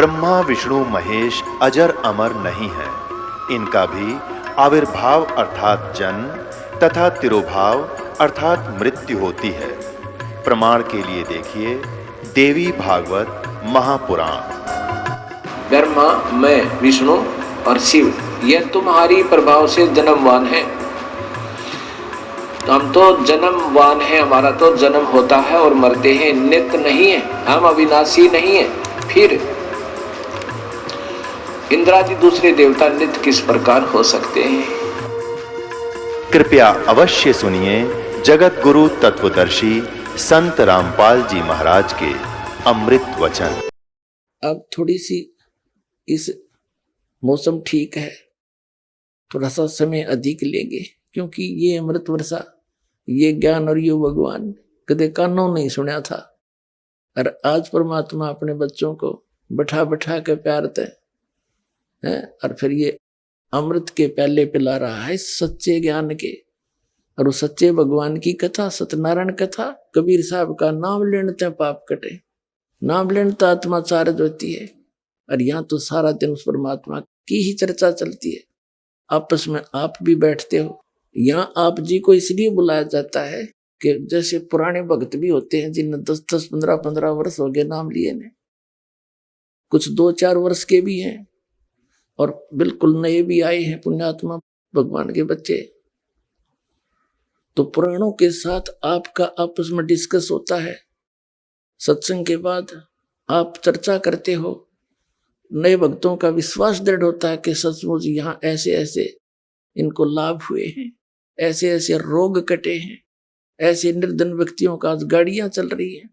ब्रह्मा विष्णु महेश अजर अमर नहीं है। इनका भी आविर्भाव अर्थात जन्म तथा तिरोभाव अर्थात मृत्यु होती है। प्रमाण के लिए देखिए देवी भागवत महापुराण। ब्रह्मा, मैं, विष्णु और शिव, यह तुम्हारी प्रभाव से जन्मवान है। तो हम तो जन्मवान हैं, हमारा तो जन्म होता है और मरते हैं, नित्य नहीं है, हम अविनाशी नहीं है। फिर इंद्रादि दूसरे देवता नित्य किस प्रकार हो सकते हैं? कृपया अवश्य सुनिए जगत गुरु तत्वदर्शी संत रामपाल जी महाराज के अमृत वचन। अब थोड़ी सी इस मौसम ठीक है, थोड़ा सा समय अधिक लेंगे, क्योंकि ये अमृत वर्षा, ये ज्ञान और ये भगवान कदे कानों नहीं सुना था। और आज परमात्मा अपने बच्चों को बैठा बैठा के प्यारते हैं और फिर ये अमृत के प्याले पिला रहा है सच्चे ज्ञान के। और उस सच्चे भगवान की कथा, सत्यनारायण कथा, कबीर साहब का नाम लेने पाप कटे, नाम लेने आत्मा चार्ज होती है। और यहाँ तो सारा दिन उस परमात्मा की ही चर्चा चलती है। आपस में आप भी बैठते हो। यहाँ आप जी को इसलिए बुलाया जाता है कि जैसे पुराने भक्त भी होते हैं जिन्हें 10-10, 15-15 वर्ष हो गए नाम लिए ने, कुछ 2-4 वर्ष के भी हैं और बिल्कुल नए भी आए हैं, पुण्यात्मा भगवान के बच्चे। तो पुराणों के साथ आपका आपस में डिस्कस होता है। सत्संग के बाद आप चर्चा करते हो, नए भक्तों का विश्वास दृढ़ होता है कि सचमुच यहाँ ऐसे ऐसे इनको लाभ हुए हैं, ऐसे ऐसे रोग कटे हैं, ऐसे निर्धन व्यक्तियों का आज गाड़ियां चल रही हैं।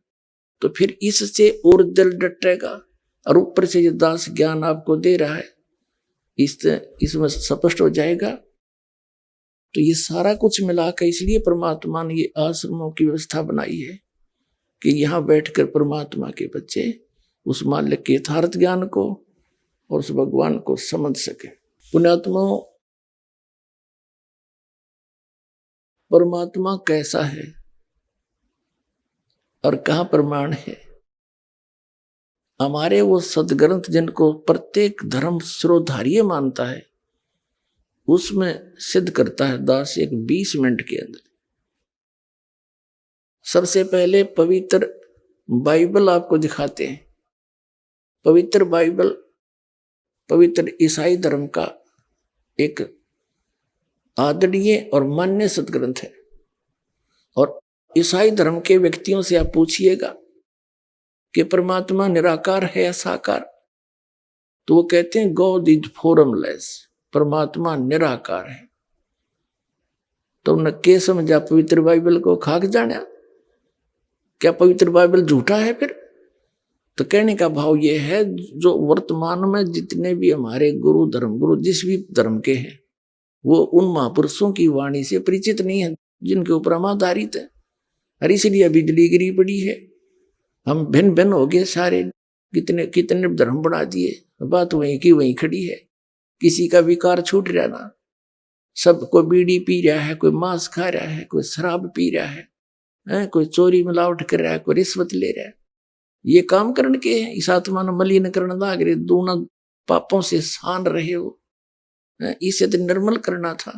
तो फिर इससे और दिल डटेगा। और ऊपर से ये दास ज्ञान आपको दे रहा है, इसमें स्पष्ट हो जाएगा। तो ये सारा कुछ मिलाकर इसलिए परमात्मा ने ये आश्रमों की व्यवस्था बनाई है कि यहाँ बैठकर परमात्मा के बच्चे उस मालिक के यथार्थ ज्ञान को और उस भगवान को समझ सके। पुण्यात्माओं, परमात्मा कैसा है और कहाँ प्रमाण है? हमारे वो सदग्रंथ जिनको प्रत्येक धर्म शिरोधार्य मानता है, उसमें सिद्ध करता है दास एक 20 मिनट के अंदर। सबसे पहले पवित्र बाइबल आपको दिखाते हैं। पवित्र बाइबल पवित्र ईसाई धर्म का एक आदरणीय और मान्य सदग्रंथ है। और ईसाई धर्म के व्यक्तियों से आप पूछिएगा कि परमात्मा निराकार है या साकार, तो वो कहते हैं गॉड इज फॉर्मलेस, परमात्मा निराकार है। तो उन्हें के समझा पवित्र बाइबल को खाक जाना? क्या पवित्र बाइबल झूठा है फिर? तो कहने का भाव ये है, जो वर्तमान में जितने भी हमारे गुरु धर्म गुरु जिस भी धर्म के हैं, वो उन महापुरुषों की वाणी से परिचित नहीं है जिनके ऊपर हम आधारित है। और इसलिए बिजली गिरी पड़ी है, हम भिन्न भिन्न हो गए सारे, कितने कितने धर्म बना दिए, बात वहीं की वहीं खड़ी है। किसी का विकार छूट रहा ना, सब कोई बीड़ी पी रहा है, कोई मांस खा रहा है, कोई शराब पी रहा है, कोई चोरी मिलावट कर रहा है, कोई रिश्वत ले रहा है। ये काम करने के इस आत्मा ने मलिन करना लाग रहे, दोनों पापों से सान रहे हो, इसे तो निर्मल करना था।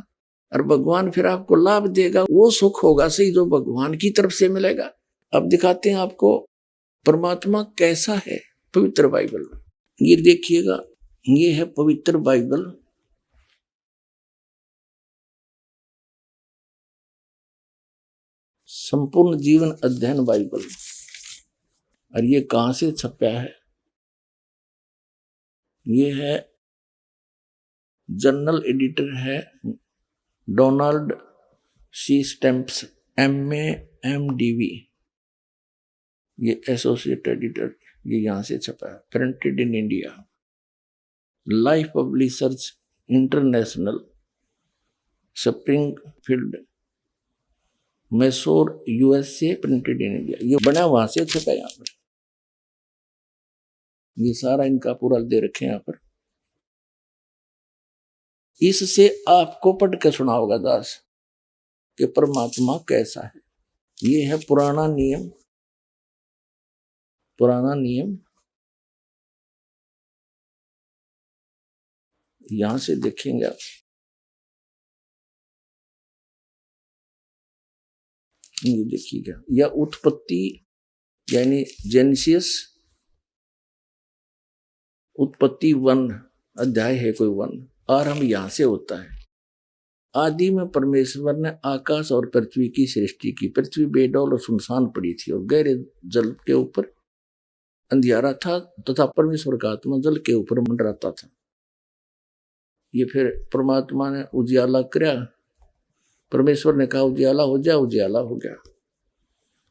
और भगवान फिर आपको लाभ देगा, वो सुख होगा सही जो भगवान की तरफ से मिलेगा। अब दिखाते हैं आपको परमात्मा कैसा है पवित्र बाइबल में। ये देखिएगा, ये है पवित्र बाइबल। संपूर्ण जीवन अध्ययन बाइबल। और ये कहां से छपा है? ये है जर्नल एडिटर है Donald C Stamps MA MDV, ये एसोसिएट एडिटर, ये यहां से छपा है। Printed in India, Life Publishers International, Springfield, Missouri USA, printed in India. ये बना वहां से छपा है। यहाँ पर ये सारा इनका पूरा दे रखे हैं यहाँ पर। इससे आपको पढ़ के सुना होगा दास कि परमात्मा कैसा है। ये है पुराना नियम यहां से देखेंगे आप, ये देखिएगा, या उत्पत्ति यानी जेनेसिस, उत्पत्ति 1 अध्याय है कोई 1, आरंभ यहां से होता है। आदि में परमेश्वर ने आकाश और पृथ्वी की सृष्टि की। पृथ्वी बेडौल और सुनसान पड़ी थी और गहरे जल के ऊपर अंधियारा था तथा परमेश्वर का आत्मा जल के ऊपर मंडराता था। ये फिर परमात्मा ने उजियाला किया, परमेश्वर ने कहा उजियाला हो जा, उजियाला हो गया।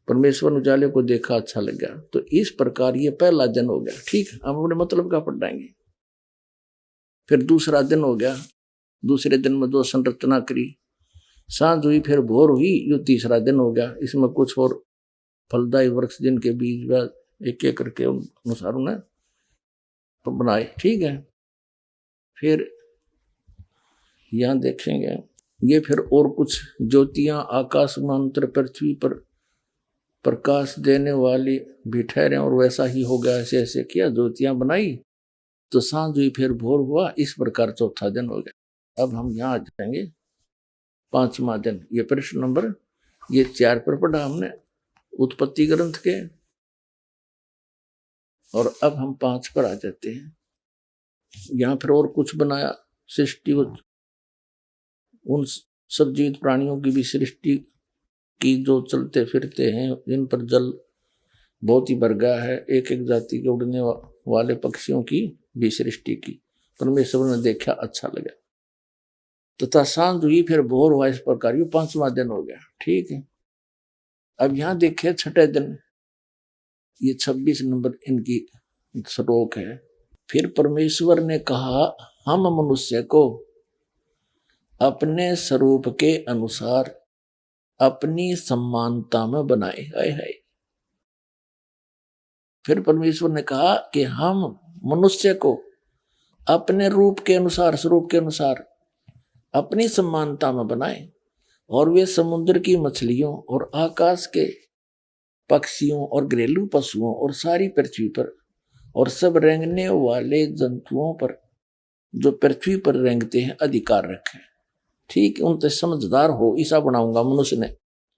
परमेश्वर ने उजाले को देखा, अच्छा लग गया। तो इस प्रकार ये पहला दिन हो गया। ठीक, हम अपने मतलब का पढ़ाएंगे। फिर दूसरा दिन हो गया, दूसरे दिन में 2 संरचना करी, सांझ हुई फिर भोर हुई, यो तीसरा दिन हो गया। इसमें कुछ और फलदायी वृक्ष जिनके बीज व एक एक करके अनुसार उन्हें बनाए। ठीक है, फिर यहां देखेंगे ये फिर और कुछ ज्योतियां आकाश मंत्र पृथ्वी पर प्रकाश देने वाली भी ठहरे, और वैसा ही हो गया। ऐसे ऐसे किया, ज्योतियां बनाई, तो सांझ हुई फिर भोर हुआ। इस प्रकार चौथा दिन हो गया। अब हम यहाँ आ जाएंगे 5वां दिन। ये प्रश्न नंबर ये 4 पर पढ़ा हमने उत्पत्ति ग्रंथ के, और अब हम 5 पर आ जाते हैं। यहाँ फिर और कुछ बनाया, सृष्टि, उन सब जीवित प्राणियों की भी सृष्टि की जो चलते फिरते हैं, जिन पर जल बहुत ही भर गया है। एक एक जाति के उड़ने वाले पक्षियों की भी सृष्टि की। परमेश्वर ने देखा, अच्छा लगा, तथा सांझ हुई फिर भोर हुआ। इस प्रकार ये 5वां दिन हो गया। ठीक है, अब यहां देखे 6ठे दिन, ये 26 नंबर इनकी श्लोक है। फिर परमेश्वर ने कहा, हम मनुष्य को अपने स्वरूप के अनुसार अपनी समानता में बनाए। हाय हाय। फिर परमेश्वर ने कहा कि हम मनुष्य को अपने रूप के अनुसार, स्वरूप के अनुसार अपनी समानता में बनाए, और वे समुद्र की मछलियों और आकाश के पक्षियों और घरेलू पशुओं और सारी पृथ्वी पर और सब रेंगने वाले जंतुओं पर जो पृथ्वी पर रेंगते हैं अधिकार रखें। ठीक, उनसे समझदार हो ऐसा बनाऊंगा, मनुष्य ने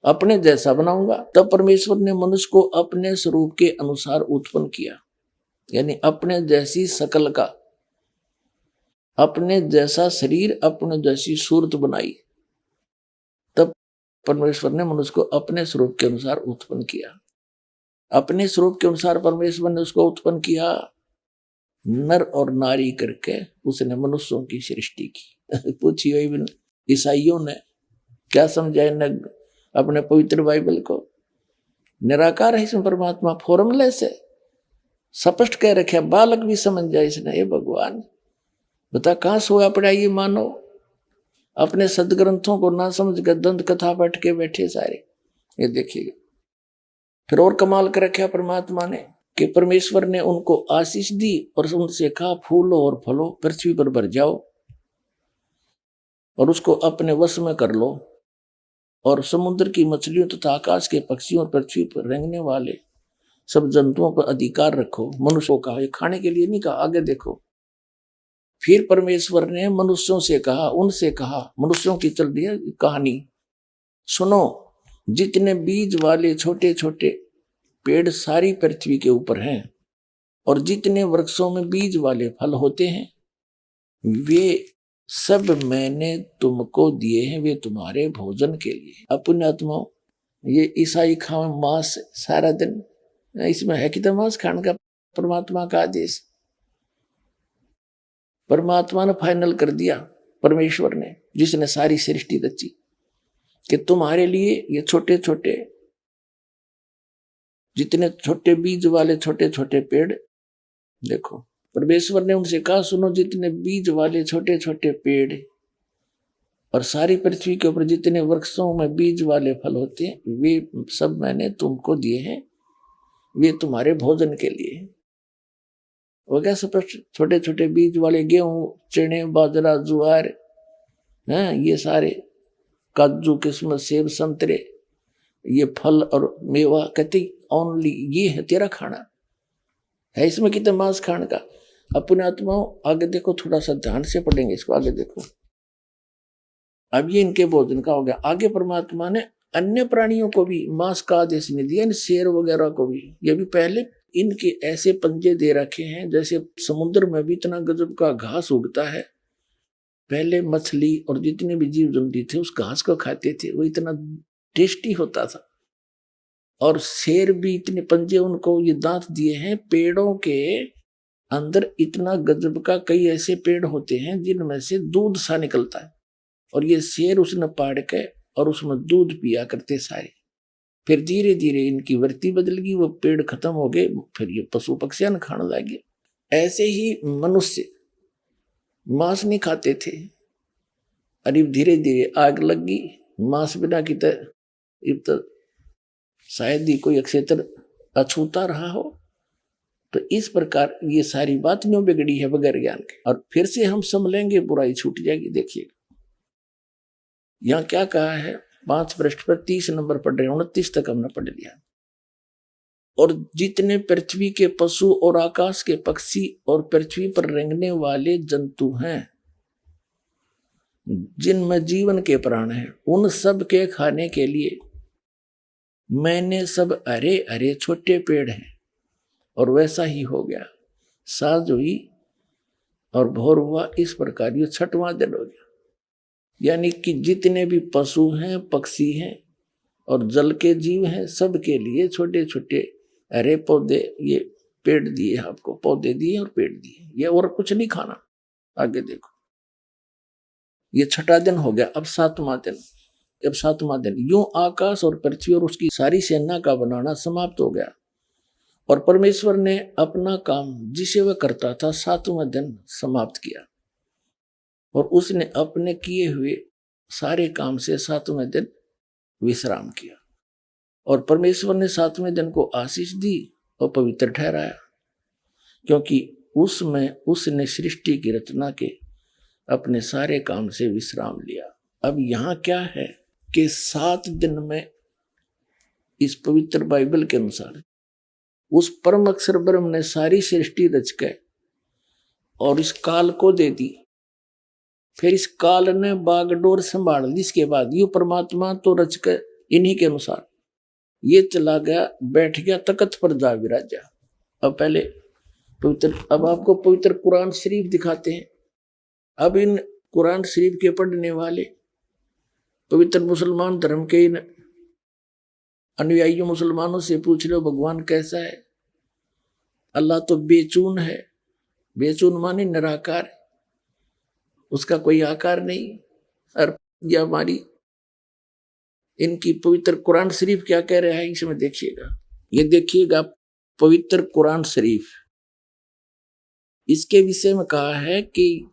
अपने जैसा बनाऊंगा। तब परमेश्वर ने मनुष्य को अपने स्वरूप के अनुसार उत्पन्न किया, यानी अपने जैसी शकल का, अपने जैसा शरीर, अपने जैसी सूरत बनाई। तब परमेश्वर ने मनुष्य को अपने स्वरूप के अनुसार उत्पन्न किया। अपने स्वरूप के अनुसार परमेश्वर ने उसको उत्पन्न किया, नर और नारी करके उसने मनुष्यों की सृष्टि की। पूछिए इवन ईसाइयों ने क्या समझा इन्हें अपने पवित्र बाइबल को? निराकार है इसमें परमात्मा, फॉर्मलेस है, स्पष्ट कह रखे, बालक भी समझ जाए इसने। हे भगवान, बता कहां सोया पड़ा ये मानो, अपने सदग्रंथों को ना समझ कर दंत कथा बैठ के बैठे सारे। ये देखिएगा, फिर और कमाल कर रखा परमात्मा ने कि परमेश्वर ने उनको आशीष दी और उनसे कहा, फूलो और फलो, पृथ्वी पर भर जाओ और उसको अपने वश में कर लो, और समुद्र की मछलियों तथा आकाश के पक्षियों और पृथ्वी पर रेंगने वाले सब जंतुओं पर अधिकार रखो। मनुष्यों का ये खाने के लिए नहीं कहा, आगे देखो। फिर परमेश्वर ने मनुष्यों से कहा, उनसे कहा, मनुष्यों की चल रही है कहानी, सुनो, जितने बीज वाले छोटे छोटे पेड़ सारी पृथ्वी के ऊपर हैं, और जितने वृक्षों में बीज वाले फल होते हैं, वे सब मैंने तुमको दिए हैं, वे तुम्हारे भोजन के लिए। अपने आत्माओं, ये ईसाई खाओ मांस सारा दिन, इसमें है कि तो मांस खाने का परमात्मा का आदेश। परमात्मा ने फाइनल कर दिया, परमेश्वर ने, जिसने सारी सृष्टि रची, कि तुम्हारे लिए ये छोटे छोटे, जितने छोटे बीज वाले छोटे छोटे पेड़, देखो परमेश्वर ने उनसे कहा, सुनो, जितने बीज वाले छोटे छोटे पेड़ और सारी पृथ्वी के ऊपर जितने वृक्षों में बीज वाले फल होते हैं, वे सब मैंने तुमको दिए हैं, वे तुम्हारे भोजन के लिए। वो क्या सब छोटे छोटे बीज वाले गेहूं, चने, बाजरा, ज्वार, हैं, ये सारे काजू, किस्मत, सेब, संतरे, ये फल और मेवा, कहते ओनली ये है तेरा खाना, है इसमें कितना मांस खाने का। अपने आत्माओं आगे देखो, थोड़ा सा ध्यान से पढ़ेंगे इसको, आगे देखो। अब ये इनके भोजन का हो गया। आगे परमात्मा ने अन्य प्राणियों को भी मांस का आदेश नहीं दिया, शेर वगैरह को भी। ये भी पहले इनके ऐसे पंजे दे रखे हैं जैसे समुद्र में भी इतना गजब का घास उगता है। पहले मछली और जितने भी जीव जंतु थे उस घास को खाते थे, वो इतना टेस्टी होता था। और शेर भी इतने पंजे उनको ये दांत दिए हैं। पेड़ों के अंदर इतना गजब का कई ऐसे पेड़ होते हैं जिनमें से दूध सा निकलता है, और ये शेर उसने पाड़ के और उसमें दूध पिया करते सारे। फिर धीरे धीरे इनकी वृत्ति बदल गई, वो पेड़ खत्म हो गए, फिर ये पशु पक्षियां खाने लगे। ऐसे ही मनुष्य मांस नहीं खाते थे, अरे धीरे धीरे आग लग गई मांस बिना की तो शायद ही कोई अक्षेत्र अछूता रहा हो। तो इस प्रकार ये सारी बात न्यों बिगड़ी है बगैर ज्ञान के, और फिर से हम संभलेंगे बुराई छूट जाएगी। देखिए यहां क्या कहा है, 5 पृष्ठ पर 30 नंबर पढ़ रहे हैं, 29 तक हमने पढ़ लिया। और जितने पृथ्वी के पशु और आकाश के पक्षी और पृथ्वी पर रेंगने वाले जंतु हैं, जिनमें जीवन के प्राण हैं, उन सब के खाने के लिए मैंने सब हरे हरे छोटे पेड़ हैं। और वैसा ही हो गया। सांझ हुई और भोर हुआ, इस प्रकार ये 6वां दिन हो गया। यानी कि जितने भी पशु हैं, पक्षी हैं और जल के जीव हैं, सब के लिए छोटे छोटे हरे पौधे, ये पेड़ दिए आपको, पौधे दिए और पेड़ दिए, ये और कुछ नहीं खाना। आगे देखो, ये 6वां दिन हो गया। अब 7वां दिन। अब 7वां दिन यूं आकाश और पृथ्वी और उसकी सारी सेना का बनाना समाप्त हो गया। और परमेश्वर ने अपना काम जिसे वह करता था 7वां दिन समाप्त किया, और उसने अपने किए हुए सारे काम से 7वें दिन विश्राम किया। और परमेश्वर ने 7वें दिन को आशीष दी और पवित्र ठहराया, क्योंकि उसमें उसने सृष्टि की रचना के अपने सारे काम से विश्राम लिया। अब यहाँ क्या है कि 7 दिन में इस पवित्र बाइबल के अनुसार उस परम अक्षर ब्रह्म ने सारी सृष्टि रच के और इस काल को दे दी। फिर इस काल ने बागडोर संभाल ली। इसके बाद यू परमात्मा तो रच के इन्हीं के अनुसार ये चला गया, बैठ गया तख्त पर जा विराजा। अब पहले पवित्र, अब आपको पवित्र कुरान शरीफ दिखाते हैं। अब इन कुरान शरीफ के पढ़ने वाले पवित्र मुसलमान धर्म के इन अनुयायियों मुसलमानों से पूछ लो भगवान कैसा है। अल्लाह तो बेचून है। बेचून माने निराकार, उसका कोई आकार नहीं। और यह हमारी इनकी पवित्र कुरान शरीफ क्या कह रहा है इसमें देखिएगा। ये देखिएगा पवित्र कुरान शरीफ, इसके विषय में कहा है कि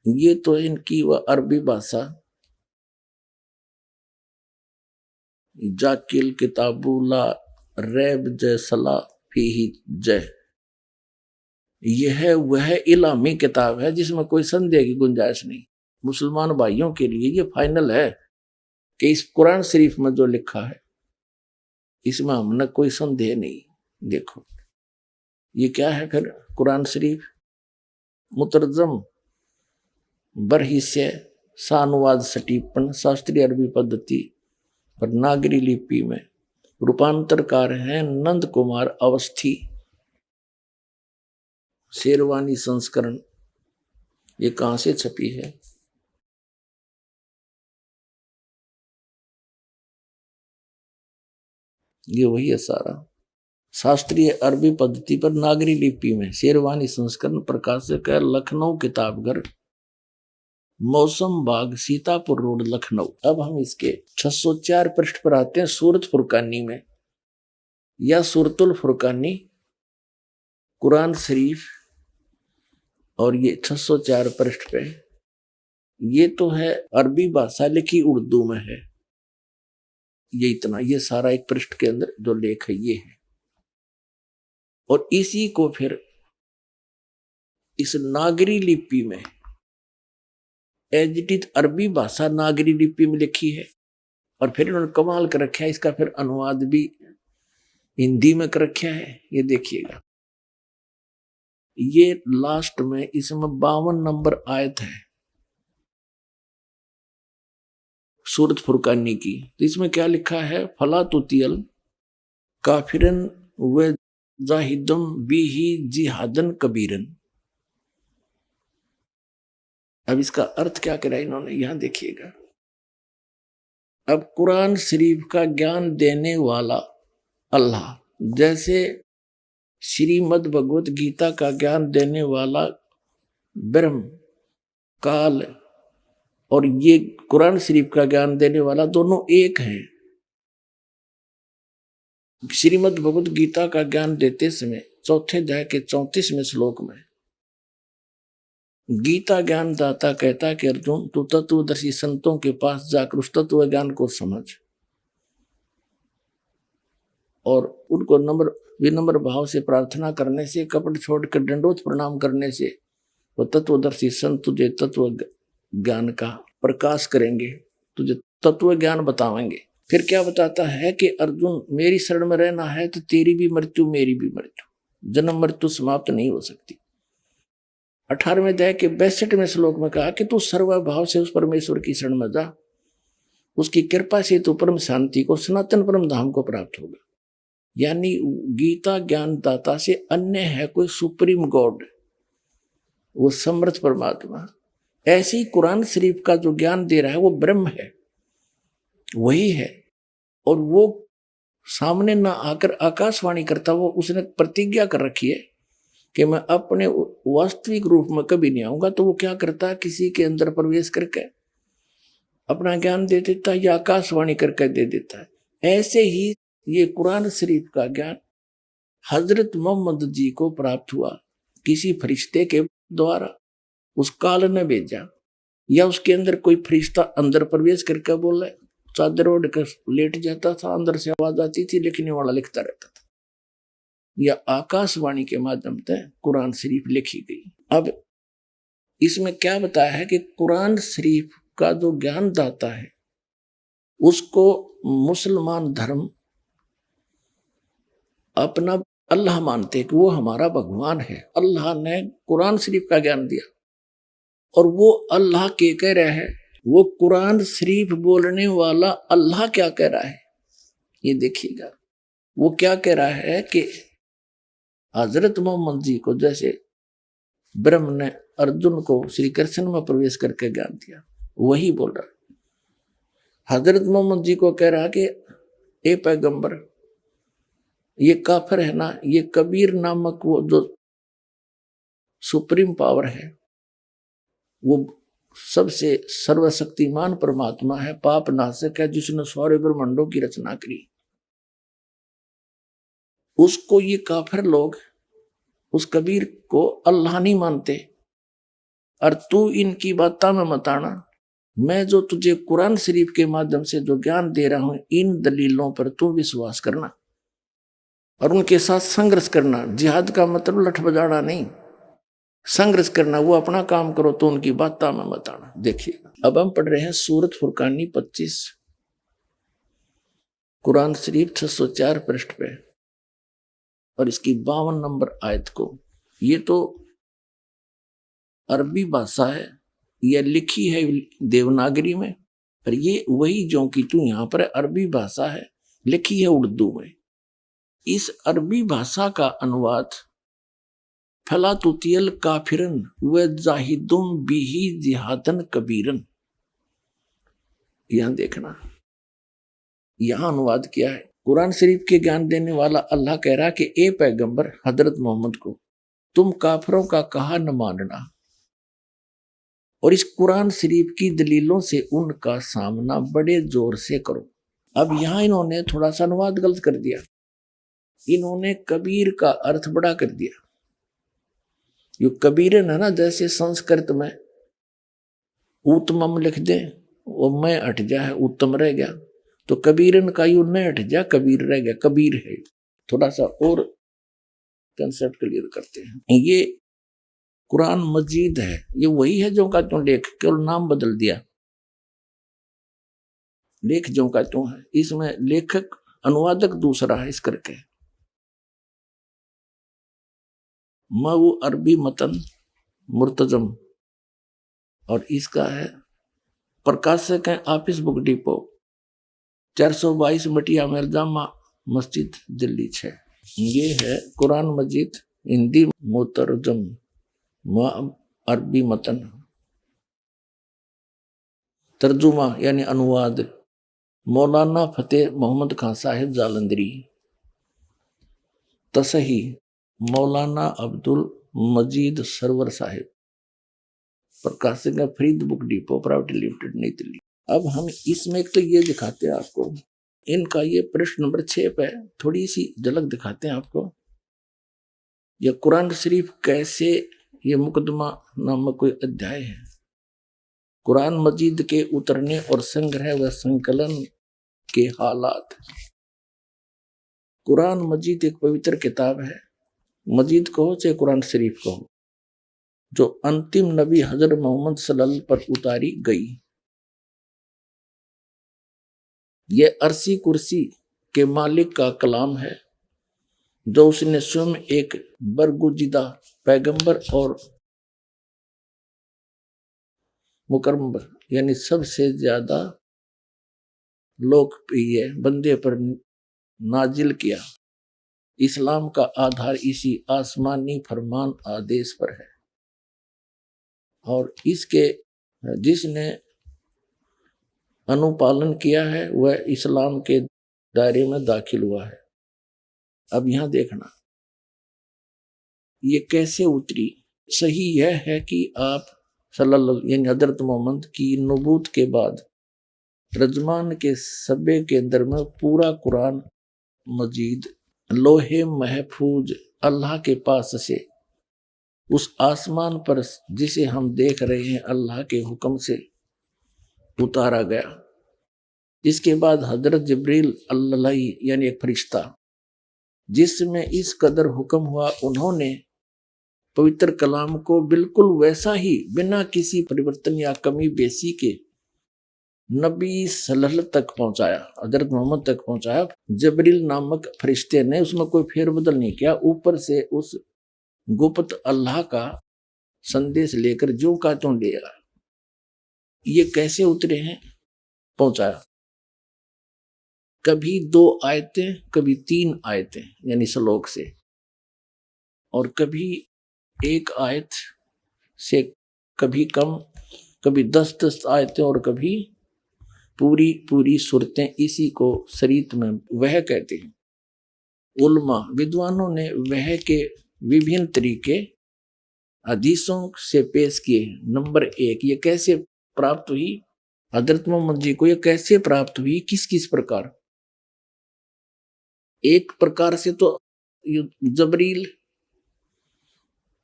ये तो इनकी वह अरबी भाषा, जाकिल किताबुला रैब जय सला फीही जय, यह वह इलामी किताब है जिसमें कोई संदेह की गुंजाइश नहीं। मुसलमान भाइयों के लिए ये फाइनल है कि इस कुरान शरीफ में जो लिखा है इसमें हमने कोई संदेह नहीं। देखो ये क्या है फिर कुरान शरीफ, मुतरजम बरहिस्से सानुवाद सटीपन शास्त्रीय अरबी पद्धति पर नागरी लिपि में रूपांतरकार हैं नंद कुमार अवस्थी, शेरवानी संस्करण। ये कहां से छपी है? ये वही है सारा। शास्त्रीय अरबी पद्धति पर नागरी लिपि में शेरवानी संस्करण, प्रकाशक है लखनऊ किताबघर, मौसम बाग, सीतापुर रोड, लखनऊ। अब हम इसके 604 पृष्ठ पर आते हैं। सूरत फुरकानी में या सूरतुल फुरकानी कुरान शरीफ, और ये 604 पृष्ठ पे, ये तो है अरबी भाषा लिखी उर्दू में है। ये इतना, ये सारा एक पृष्ठ के अंदर जो लेख है ये है। और इसी को फिर इस नागरी लिपि में एज इट इज अरबी भाषा नागरी लिपि में लिखी है, और फिर इन्होंने कमाल कर रखा है, इसका फिर अनुवाद भी हिंदी में कर रखा है। ये देखिएगा ये लास्ट में इसमें 52 नंबर आयत है सूरत फुरकानी की। तो इसमें क्या लिखा है, फला तुतियल काफिरन व जाहिदम बिही जिहादन कबीरन। अब इसका अर्थ क्या करा इन्होंने, यहां देखिएगा। अब कुरान शरीफ का ज्ञान देने वाला अल्लाह, जैसे श्रीमद् भगवत गीता का ज्ञान देने वाला ब्रह्म काल और ये कुरान शरीफ का ज्ञान देने वाला दोनों एक हैं। श्रीमद् भगवत गीता का ज्ञान देते समय चौथे अध्याय के 34वें श्लोक में गीता ज्ञान दाता कहता कि अर्जुन तू तत्वदर्शी संतों के पास जाकर उस तत्व ज्ञान को समझ और उनको विनम्र भाव से प्रार्थना करने से, कपट छोड़कर दंडोत प्रणाम करने से वो तत्वदर्शी संत तुझे तत्व ज्ञान का प्रकाश करेंगे, तुझे तत्व ज्ञान बतावेंगे। फिर क्या बताता है कि अर्जुन मेरी शरण में रहना है तो तेरी भी मृत्यु मेरी भी मृत्यु, जन्म मृत्यु समाप्त नहीं हो सकती। 18वें अध्याय के 62वें श्लोक में कहा कि तू सर्वभाव से उस परमेश्वर की शरण में जा, उसकी कृपा से तू परम शांति को, सनातन परम धाम को प्राप्त होगा। यानी गीता ज्ञान दाता से अन्य है कोई सुप्रीम गॉड, वो समर्थ परमात्मा। ऐसी कुरान शरीफ का जो ज्ञान दे रहा है वो ब्रह्म है, वही है। और वो सामने ना आकर आकाशवाणी करता, वो उसने प्रतिज्ञा कर रखी है कि मैं अपने वास्तविक रूप में कभी नहीं आऊंगा। तो वो क्या करता है, किसी के अंदर प्रवेश करके अपना ज्ञान दे देता है या आकाशवाणी करके दे देता है। ऐसे ही ये कुरान शरीफ का ज्ञान हजरत मोहम्मद जी को प्राप्त हुआ किसी फरिश्ते के द्वारा, उस काल ने भेजा, या उसके अंदर कोई फरिश्ता अंदर प्रवेश करके बोले, चादर ओढ़ कर लेट जाता था, अंदर से आवाज आती थी, लिखने वाला लिखता रहता था, या आकाशवाणी के माध्यम से कुरान शरीफ लिखी गई। अब इसमें क्या बताया है कि कुरान शरीफ का जो ज्ञान दाता है उसको मुसलमान धर्म अपना अल्लाह मानते कि वो हमारा भगवान है। अल्लाह ने कुरान शरीफ का ज्ञान दिया और वो अल्लाह के कह रहा है, वो कुरान शरीफ बोलने वाला अल्लाह क्या कह रहा है ये देखिएगा। वो क्या कह रहा है कि हजरत मोहम्मद जी को जैसे ब्रह्म ने अर्जुन को श्री कृष्ण में प्रवेश करके ज्ञान दिया, वही बोल रहा है। हजरत मोहम्मद जी को कह रहा कि ए पैगंबर, ये काफिर है ना, ये कबीर नामक वो जो सुप्रीम पावर है, वो सबसे सर्वशक्तिमान परमात्मा है, पाप नाशक है, जिसने सारे ब्रह्मांडों की रचना करी। उसको ये काफिर लोग उस कबीर को अल्लाह नहीं मानते, और तू इनकी बातों में मत आना। मैं जो तुझे कुरान शरीफ के माध्यम से जो ज्ञान दे रहा हूं, इन दलीलों पर तू विश्वास करना और उनके साथ संघर्ष करना। जिहाद का मतलब लठ बजाना नहीं, संघर्ष करना। वो अपना काम करो तो उनकी बातों में मत आना। देखिए अब हम पढ़ रहे हैं सूरत फुरकानी 25 कुरान शरीफ 604 पृष्ठ पे और इसकी 52 नंबर आयत को। ये तो अरबी भाषा है, यह लिखी है देवनागरी में, पर ये वही जो कि तू यहाँ पर अरबी भाषा है, लिखी है उर्दू में। इस अरबी भाषा का अनुवाद फला तुतियल काफिरन व जाहिदुम बिही जिहादन कबीरन, यहां देखना, यहां अनुवाद किया है। कुरान शरीफ के ज्ञान देने वाला अल्लाह कह रहा कि ए पैगंबर हजरत मोहम्मद को तुम काफिरों का कहा न मानना और इस कुरान शरीफ की दलीलों से उनका सामना बड़े जोर से करो। अब यहां इन्होंने थोड़ा सा अनुवाद गलत कर दिया, इन्होंने कबीर का अर्थ बड़ा कर दिया। यो कबीरन है ना, जैसे संस्कृत में उत्तमम लिख दे वो मैं हट जा है, उत्तम रह गया, तो कबीरन का यू न हट जा, कबीर रह गया, कबीर है। थोड़ा सा और कंसेप्ट क्लियर करते हैं। ये कुरान मजीद है, ये वही है जो का त्यों लेख, केवल नाम बदल दिया, लेख जो का त्यों है, इसमें लेखक अनुवादक दूसरा है इस करके। मऊ अरबी मतन मुर्तजम, और इसका है प्रकाशक है ऑफिस बुक डिपो 422 मटिया मेल जामा मस्जिद दिल्ली 6। ये है कुरान मजीद हिंदी मुतरजम अरबी मतन, तर्जुमा यानी अनुवाद मौलाना फतेह मोहम्मद खान साहिब जालंधरी, तसही मौलाना अब्दुल मजीद सरवर साहिब, प्रकाशक है Farid book depot private limited नई दिल्ली। अब हम इसमें एक तो ये दिखाते हैं आपको, इनका ये प्रश्न नंबर 6 पे थोड़ी सी झलक दिखाते हैं आपको। ये कुरान शरीफ कैसे, ये मुकदमा नामक कोई अध्याय है, कुरान मजीद के उतरने और संग्रह व संकलन के हालात। कुरान मजीद एक पवित्र किताब है, मजीद कहो चाहे कुरान शरीफ कहो, जो अंतिम नबी हजरत मोहम्मद सल्लल्लाहु अलैहि वसल्लम पर उतारी गई। ये अर्शी कुर्सी के मालिक का कलाम है, जो उसने स्वयं एक बरगुजिदा पैगंबर और मुकर्रम यानी सबसे ज्यादा लोकप्रिय बंदे पर नाजिल किया। इस्लाम का आधार इसी आसमानी फरमान आदेश पर है, और इसके जिसने अनुपालन किया है वह इस्लाम के दायरे में दाखिल हुआ है। अब यहां देखना ये कैसे उतरी। सही यह है कि आप सल्लल्लाहु यानी हजरत मोहम्मद की नबूत के बाद रजमान के सब्बे के अंदर में पूरा कुरान मजीद लोहे महफूज अल्लाह के पास से उस आसमान पर जिसे हम देख रहे हैं अल्लाह के हुक्म से उतारा गया। इसके बाद हजरत जिब्रील अल्लाह यानी एक फरिश्ता जिसमें इस कदर हुक्म हुआ, उन्होंने पवित्र कलाम को बिल्कुल वैसा ही बिना किसी परिवर्तन या कमी बेसी के नबी सल्लल्लाहु तक पहुंचाया, हजरत मोहम्मद तक पहुंचाया। जबरील नामक फरिश्ते ने उसमें कोई फेरबदल नहीं किया, ऊपर से उस गुप्त अल्लाह का संदेश लेकर जो का त्यों ले आया। ये कैसे उतरे हैं, पहुंचाया। कभी 2 आयतें, कभी 3 आयतें यानी श्लोक से, और कभी 1 आयत से कभी कम, कभी 10 आयतें और कभी पूरी सूरतें। इसी को शरीयत में वह कहते हैं। उल्मा विद्वानों ने वह के विभिन्न तरीके हदीसों से पेश किए। नंबर 1, ये कैसे प्राप्त हुई, हजरत मोहम्मद जी को ये कैसे प्राप्त हुई, किस किस प्रकार। एक प्रकार से तो जबरील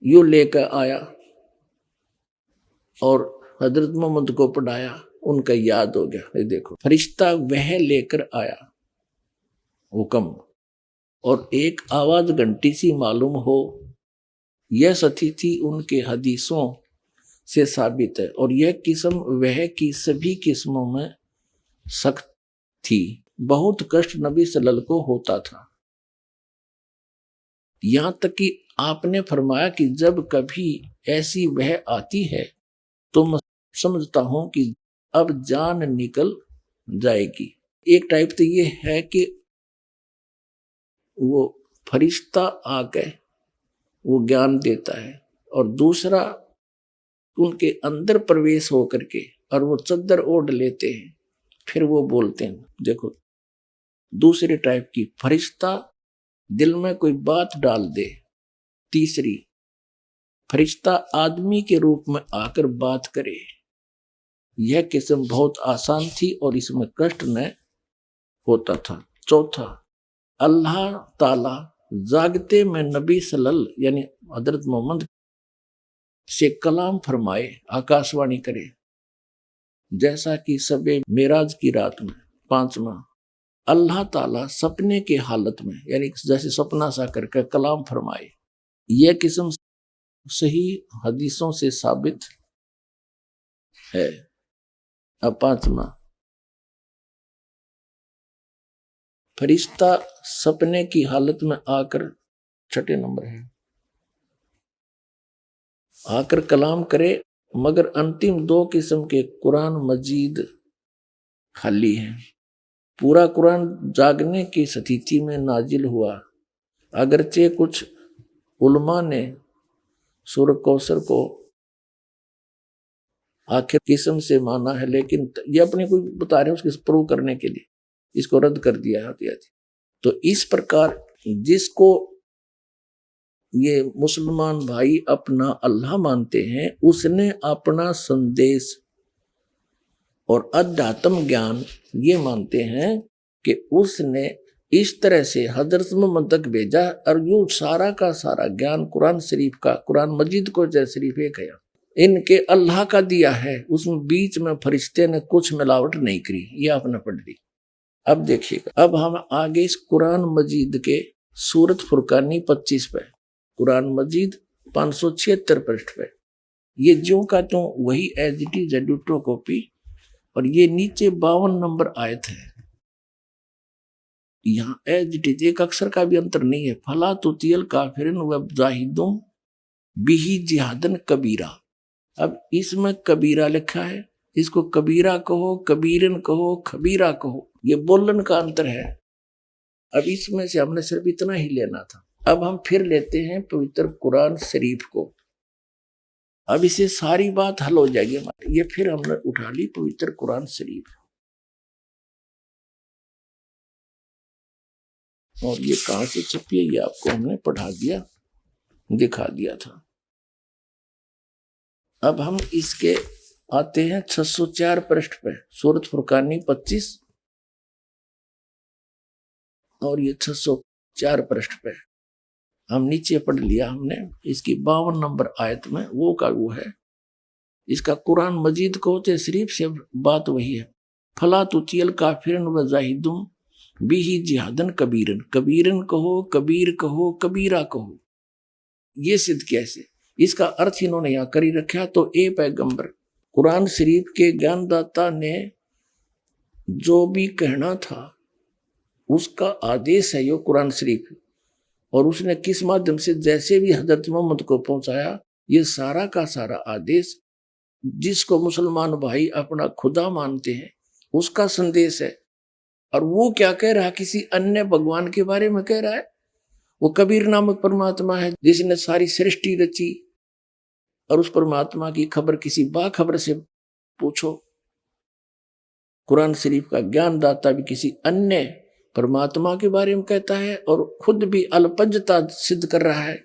यू लेकर आया और हजरत मोहम्मद को पढ़ाया, उनका याद हो गया। ये देखो फरिश्ता वह लेकर आया हुक्म, और एक आवाज घंटी सी मालूम हो, यह सती थी उनके हदीसों से साबित है। और यह किस्म वह की सभी किस्मों में सख्त थी, बहुत कष्ट नबी सल्लल्लाहु को होता था। यहां तक कि आपने फरमाया कि जब कभी ऐसी वह आती है तो मैं समझता हूं कि अब जान निकल जाएगी। एक टाइप तो ये है कि वो फरिश्ता आके वो ज्ञान देता है, और दूसरा उनके अंदर प्रवेश हो करके और वो चद्दर ओढ़ लेते हैं, फिर वो बोलते हैं। देखो दूसरे टाइप की, फरिश्ता दिल में कोई बात डाल दे। तीसरी, फरिश्ता आदमी के रूप में आकर बात करे। यह किस्म बहुत आसान थी और इसमें कष्ट न होता था। चौथा, अल्लाह ताला जागते में नबी सल्लल्लाहु यानी हजरत मोहम्मद से कलाम फरमाए, आकाशवाणी करे, जैसा कि सबे मेराज की रात में। पांचवा, अल्लाह ताला सपने के हालत में यानी जैसे सपना सा करके कलाम फरमाए। यह किस्म सही हदीसों से साबित है। अब पांचवा, फरिश्ता सपने की हालत में आकर, छठे नंबर है, आकर कलाम करे, मगर अंतिम 2 किस्म के कुरान मजीद खाली हैं। पूरा कुरान जागने की स्थिति में नाजिल हुआ, अगरचे कुछ उलमा ने सूरह कौसर को आखिर किस्म से माना है, लेकिन ये अपने को बता रहे हैं उसके प्रूव करने के लिए, इसको रद्द कर दिया है। तो इस प्रकार जिसको ये मुसलमान भाई अपना अल्लाह मानते हैं, उसने अपना संदेश और अध्यात्म ज्ञान ये मानते हैं कि उसने इस तरह से हजरत मोहम्मद तक भेजा, और यो सारा का सारा ज्ञान कुरान शरीफ का, कुरान मजीद को शरीफ एक है, इनके अल्लाह का दिया है। उसमें बीच में फरिश्ते ने कुछ मिलावट नहीं करी, ये आपने पढ़ ली। अब देखिएगा, अब हम आगे इस कुरान मजीद के सूरत फुरकानी 25 पे, कुरान मजीद 576 पृष्ठ पे, ये जो का तो वही एज इट इज एडिटो कॉपी, और ये नीचे 52 नंबर आयत है। यहाँ एज इट इज, एक अक्षर का भी अंतर नहीं है। फला तुतियल काफिरिन व जाहिदुम बिही जिहादन कबीरा। अब इसमें कबीरा लिखा है, इसको कबीरा कहो, कबीरन कहो, खबीरा कहो, ये बोलन का अंतर है। अब इसमें से हमने सिर्फ इतना ही लेना था। अब हम फिर लेते हैं पवित्र कुरान शरीफ को, अब इसे सारी बात हल हो जाएगी हमारी। ये फिर हमने उठा ली पवित्र कुरान शरीफ, और ये कहां से छपी है ये आपको हमने पढ़ा दिया, दिखा दिया था। अब हम इसके आते हैं 604 पृष्ठ पे, सूरत फुरकानी 25, और ये 604 पृष्ठ पे हम नीचे पढ़ लिया हमने। इसकी 52 नंबर आयत में वो का वो है। इसका कुरान मजीद को होते शरीफ से बात वही है। फला तुतियल काफिरन व जाहिदुम बिही जिहादन कबीरन, कबीरन कहो, कबीर कहो, कबीरा कहो। ये सिद्ध कैसे, इसका अर्थ इन्होंने यहाँ करी रखा। तो ए पैगंबर, कुरान शरीफ के ज्ञानदाता ने जो भी कहना था उसका आदेश है यो कुरान शरीफ, और उसने किस माध्यम से जैसे भी हजरत मोहम्मद को पहुंचाया, ये सारा का सारा आदेश जिसको मुसलमान भाई अपना खुदा मानते हैं उसका संदेश है। और वो क्या कह रहा है, किसी अन्य भगवान के बारे में कह रहा है। वो कबीर नामक परमात्मा है जिसने सारी सृष्टि रची, और उस परमात्मा की खबर किसी बाखबर से पूछो। कुरान शरीफ का ज्ञानदाता भी किसी अन्य परमात्मा के बारे में कहता है, और खुद भी अल्पज्जता सिद्ध कर रहा है।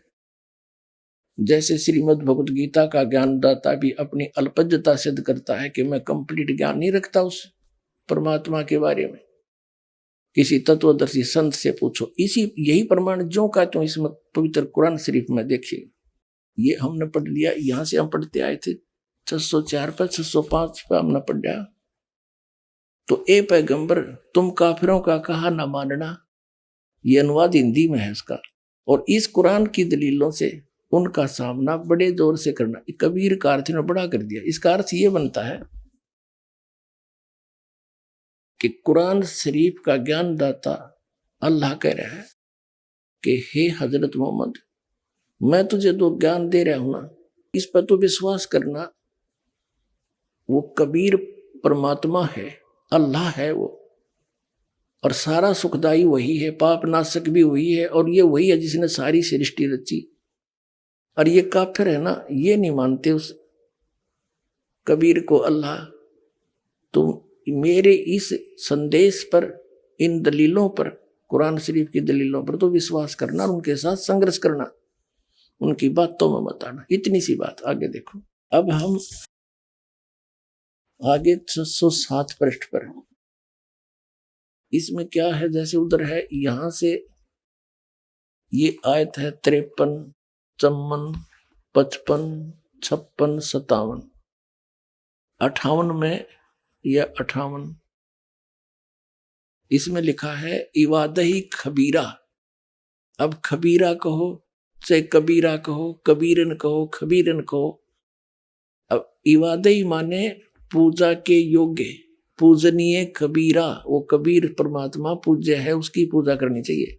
जैसे श्रीमद् भगवत गीता का ज्ञानदाता भी अपनी अल्पज्जता सिद्ध करता है कि मैं कंप्लीट ज्ञान नहीं रखता उस परमात्मा के बारे में, किसी तत्वदर्शी संत से पूछो। यही प्रमाण जो का तो इसमें पवित्र कुरान शरीफ में देखिए, ये हमने पढ़ लिया। यहां से हम पढ़ते आए थे 604 पर, 605 पर हमने पढ़ा। तो ए पैगंबर, तुम काफिरों का कहा न मानना, ये अनुवाद हिंदी में है इसका, और इस कुरान की दलीलों से उनका सामना बड़े जोर से करना। कबीर का अर्थ ने बड़ा कर दिया। इसका अर्थ ये बनता है कि कुरान शरीफ का ज्ञानदाता अल्लाह कह रहा है कि हे हजरत मोहम्मद, मैं तुझे जो ज्ञान दे रहा हूं ना, इस पर तो विश्वास करना। वो कबीर परमात्मा है, अल्लाह है वो, और सारा सुखदाई वही है, पाप नाशक भी वही है, और ये वही है जिसने सारी सृष्टि रची। और ये काफिर है ना, ये नहीं मानते उस कबीर को अल्लाह। तो मेरे इस संदेश पर, इन दलीलों पर, कुरान शरीफ की दलीलों पर तो विश्वास करना, और उनके साथ संघर्ष करना, उनकी बातों में मत आना। इतनी सी बात। आगे देखो, अब हम आगे 607 पृष्ठ पर, इसमें क्या है, जैसे उधर है, यहां से ये आयत है 53, 54, 55, 56, 57, 58 में या 58, इसमें लिखा है इवादही खबीरा। अब खबीरा कहो चाहे कबीरा कहो, कबीरन कहो, खबीरन कहो। अब इवादही माने पूजा के योग्य, पूजनीय कबीरा। वो कबीर परमात्मा पूज्य है, उसकी पूजा करनी चाहिए।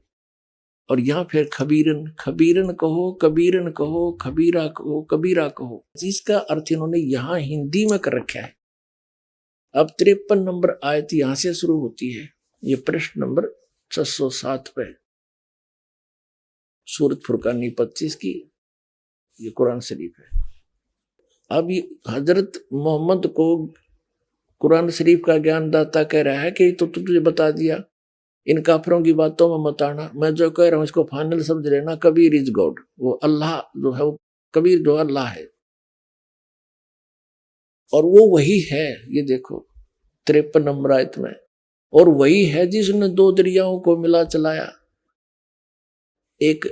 और यहाँ फिर खबीरन, खबीरन कहो, कबीरन कहो, खबीरा कहो, कबीरा कहो, जिसका अर्थ इन्होंने यहाँ हिंदी में कर रखा है। अब 53 नंबर आयत यहां से शुरू होती है। ये प्रश्न नंबर 607 पे, सूरत फुरकानी 25 की, ये कुरान शरीफ है। अब ये हजरत मोहम्मद को कुरान शरीफ का ज्ञानदाता कह रहा है कि तो तुझे बता दिया, इन काफिरों की बातों में मत आना, मैं जो कह रहा हूं इसको फाइनल समझ लेना, कबीर इज गॉड, वो अल्लाह जो है, वो कबीर जो अल्लाह है, और वो वही है। ये देखो 53 नंबर आयत में, और वही है जिसने 2 दरियाओं को मिला चलाया, एक